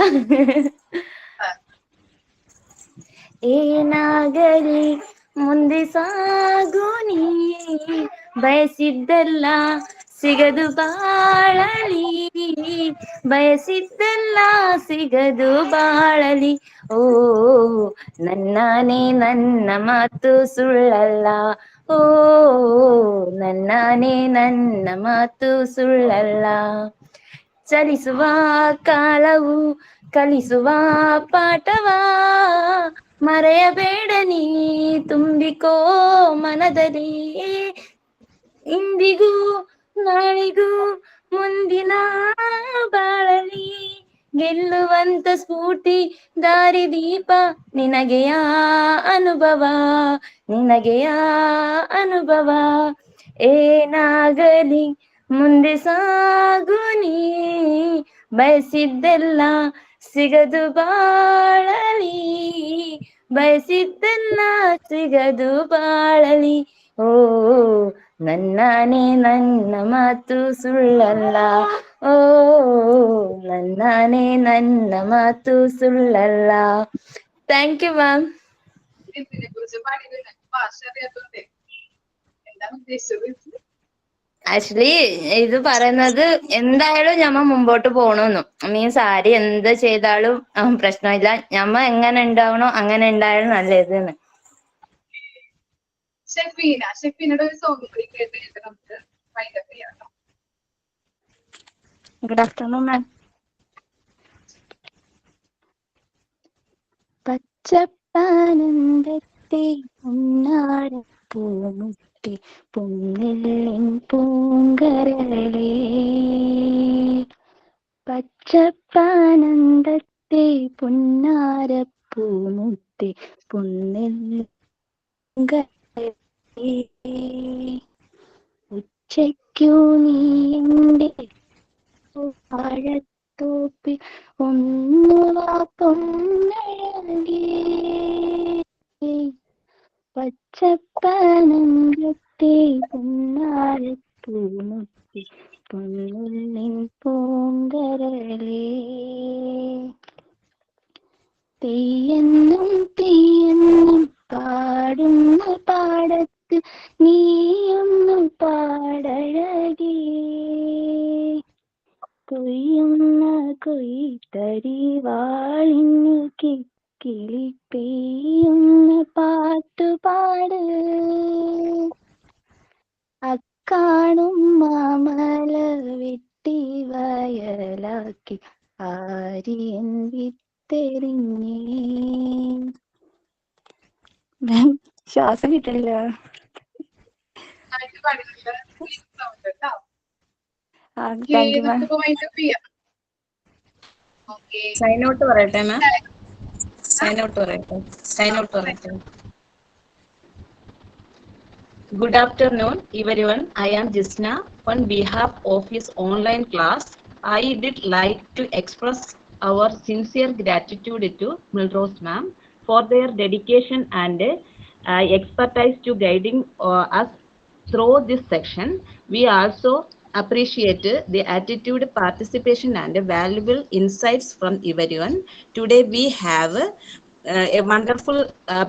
ಏನಾಗಲಿ ಮುಂದೆ ಸಾಗುನಿ ಬಯಸಿದ್ದೆಲ್ಲ ಸಿಗದು ಬಾಳಲಿ, ಬಯಸಿದ್ದೆಲ್ಲ ಸಿಗದು ಬಾಳಲಿ. ಓ ನನ್ನಾನೇ ನನ್ನ ಮಾತು ಸುಳ್ಳಲ್ಲ, ಓ ನನ್ನಾನೇ ನನ್ನ ಮಾತು ಸುಳ್ಳಲ್ಲ. ಚಲಿಸುವ ಕಾಲವು ಕಲಿಸುವ ಪಾಠವಾ, ಮರೆಯಬೇಡ ನೀ ತುಂಬಿಕೋ ಮನದಲ್ಲಿ. ಇಂದಿಗೂ ನಾಳಿಗೂ ಮುಂದಿನ ಬಾಳಲಿ ಗೆಲ್ಲುವಂತ ಸ್ಫೂರ್ತಿ ದಾರಿದೀಪ ನಿನಗೆಯ ಅನುಭವ, ನಿನಗೆಯ ಅನುಭವ. ಏನಾಗಲಿ ಮುಂದೆ ಸಾಗುನಿ ಬಯಸಿದ್ದೆಲ್ಲ ಸಿಗದು ಬಾಳಲಿ, ಬಯಸಿದ್ದೆಲ್ಲ ಸಿಗದು ಬಾಳಲಿ. ಓ ನನ್ನಾನೇ ನನ್ನ ಮಾತು ಸುಳ್ಳಲ್ಲ, ಓ ನನ್ನಾನೇ ನನ್ನ ಮಾತು ಸುಳ್ಳಲ್ಲ. Thank you ma'am. ആക്ച്വലി ഇത് പറയുന്നത് എന്തായാലും ഞമ്മ മുമ്പോട്ട് പോകണമെന്നും, മീൻസ് ആര് എന്ത് ചെയ്താലും പ്രശ്നമില്ല, ഞമ്മ എങ്ങനെ ഉണ്ടാവണോ അങ്ങനെ ഉണ്ടായാലും നല്ലതെന്ന്. ഗുഡ് ആഫ്റ്റർനൂൺ മാം. പച്ചപ്പാനന്ദത്തെ പൊന്നാര പൂമുട്ടി പൊന്നില്ലിൻ പൂങ്കരളേ, പച്ചപ്പാനന്ദത്തെ പൊന്നാര പൂമുട്ടി പൊന്നില്ലിൻ ഉച്ചയ്ക്കു നീ എൻ്റെ വാഴത്തോപ്പിൽ ഒന്നുവാ പൊന്നഴകേ, പച്ചപ്പാനന്ദത്തെ പൊന്നാര പൂമുട്ടി പൊന്നില്ലിൻ പൂങ്കരളേ. തെയ്യെന്നും തെയ്യെന്നും പാടുന്ന പാടത്ത് നീയൊന്നു പാടഴകേ, കൊയ്യുന്ന കൊയ്ത്തരി വാളിന്നു കിക്കിളി പെയ്യുന്ന പാട്ടുപാട്, അക്കാണും മാമല വെട്ടി വയലാക്കി ആര്യൻ വിത്തെറിഞ്ഞേ. ശ്വാസം കിട്ടണില്ല. സൈൻ ഔട്ട് പറയട്ടെ മാം, സൈൻ ഔട്ട് പറയട്ടെ. Good afternoon, everyone. I am Jisna. On behalf of his online class, I did like to express our sincere gratitude to Milrose ma'am for their dedication and expertise to guiding us through this section. We also appreciate the attitude, participation and valuable insights from everyone. Today we have a wonderful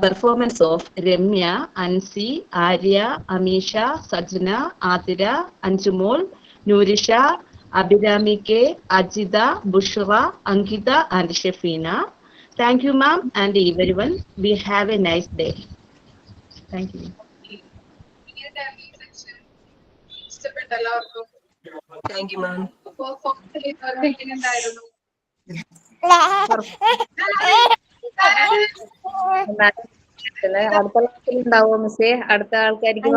performance of Ramya, Ansi, Arya, Amisha, Sajna, Adira, Anjumol, Nurisha, Abhirami K, Ajida, Bushra, Ankita and Shafina. Thank you, ma'am, and everyone. We have a nice day. Thank you. ഇഷ്ടപ്പെട്ട എല്ലാവർക്കും. Thank you ma'am. പെർഫോം ചെയ്തവർക്ക് എങ്ങനെയുണ്ടായിരുന്നു? അടുത്ത ക്ലാസ്സിൽ ഉണ്ടാവോ മിസ്സേ? അടുത്ത ആൾക്കാർക്ക്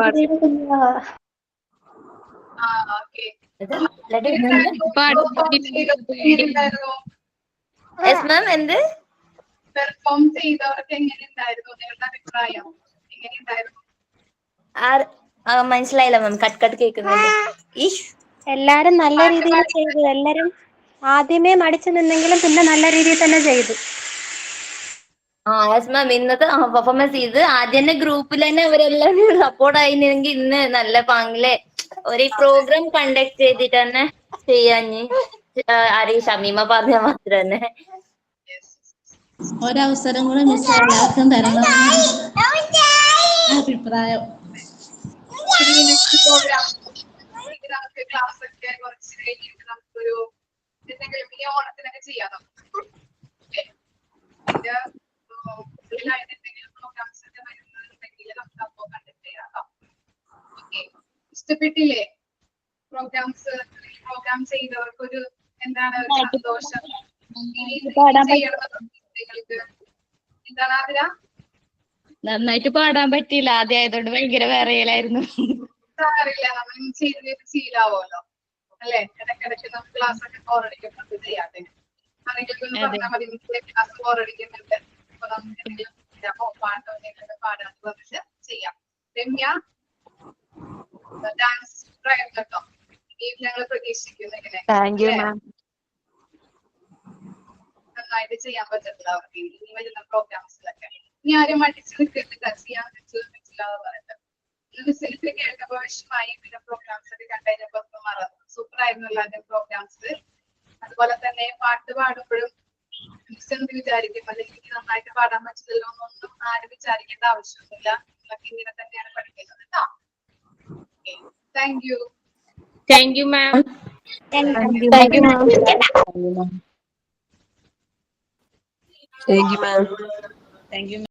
പെർഫോം ചെയ്തവർക്ക് എങ്ങനെയുണ്ടായിരുന്നു? നിങ്ങളുടെ അഭിപ്രായം എങ്ങനെയുണ്ടായിരുന്നു? മനസ്സിലായില്ല മാം, കട്ട് കേൾക്കുന്നുണ്ട്. എല്ലാരും നല്ല രീതിയിൽ ചെയ്തു. എല്ലാരും ആദ്യമേ മടിച്ചു നിന്നെങ്കിലും പിന്നെ നല്ല രീതിയിൽ തന്നെ ചെയ്തു. യെസ് മാം, ഇന്നത്തെ പെർഫോമൻസ് ചെയ്ത് ആദ്യം തന്നെ ഗ്രൂപ്പിൽ തന്നെ അവരെല്ലാവരും സപ്പോർട്ട് ആയിരുന്നെങ്കിൽ ഇന്ന് നല്ല പാങ്ങിലെ ഒരു പ്രോഗ്രാം കണ്ടക്ട് ചെയ്തിട്ട് തന്നെ ചെയ്യാഞ്ഞ് ആരെയും ഷമീമ പറഞ്ഞ മാത്രം തന്നെ. ഒരവസരം കൂടെ മിസ് എല്ലാവർക്കും തരണം അഭിപ്രായം. ക്ലാസ് ഒക്കെ കുറച്ച് കഴിഞ്ഞിട്ട് നമുക്കൊരു എന്തെങ്കിലും ഈ ഓണത്തിനൊക്കെ ചെയ്യാം. എന്തെങ്കിലും പ്രോഗ്രാംസ് ഒക്കെ വരുന്നുണ്ടെങ്കിൽ നമുക്ക് അപ്പോൾ കണ്ടക്ട് ചെയ്യാം. ഓക്കെ, ഇഷ്ടപ്പെട്ടില്ലേ പ്രോഗ്രാം ചെയ്തവർക്കൊരു എന്താണ് ഒരു സന്തോഷം? നിങ്ങൾക്ക് എന്താണ് ആതിര? നന്നായിട്ട് പാടാൻ പറ്റിയില്ല, ആദ്യം ആയതുകൊണ്ട് ഭയങ്കര വിറയലായിരുന്നു. സാറില്ല, നമ്മൾ ചെയ്ത് ശീലാവുമല്ലോ അല്ലെ? ഇടയ്ക്കിടയ്ക്ക് നമുക്ക് ക്ലാസ് ഒക്കെ ബോറടിക്കുമ്പോൾ ചെയ്യാതെ ആരെങ്കിലും പറഞ്ഞാൽ മതി, ക്ലാസ് ബോറടിക്കുന്നുണ്ട്, അപ്പൊ നമുക്ക് എന്തെങ്കിലും പാട്ടോ എന്തെങ്കിലും പാടാന്ന് പറഞ്ഞിട്ട് ചെയ്യാം. രമ്യ ഡാൻസ് കേട്ടോ, ഞങ്ങൾ പ്രതീക്ഷിക്കുന്നു ഇങ്ങനെ നന്നായിട്ട് ചെയ്യാൻ പറ്റത്തില്ല അവർക്ക് ഇനി വരുന്ന പ്രോഗ്രാംസിലൊക്കെ. ഇനി ആരും മടിച്ചു നിൽക്കുന്നില്ല, ചെയ്യാൻ പറ്റില്ല പറഞ്ഞിട്ട്. സെൽഫി കേട്ടപ്പോ വിഷമായി. പിന്നെ പ്രോഗ്രാംസ് ഒക്കെ കണ്ടതിനപ്പോ മറന്നു. സൂപ്പർ ആയിരുന്നു എല്ലാവരുടെയും പ്രോഗ്രാംസ്. അതുപോലെ തന്നെ പാട്ട് പാടുമ്പോഴും എന്ത് വിചാരിക്കും, അല്ലെങ്കിൽ എനിക്ക് നന്നായിട്ട് പാടാൻ പറ്റില്ലല്ലോ എന്നൊന്നും ആരും വിചാരിക്കേണ്ട ആവശ്യമൊന്നുമില്ല. നിങ്ങളൊക്കെ ഇങ്ങനെ തന്നെയാണ് പഠിക്കുന്നത് കേട്ടോ. Thank you. Thank you ma'am. Thank you ma'am.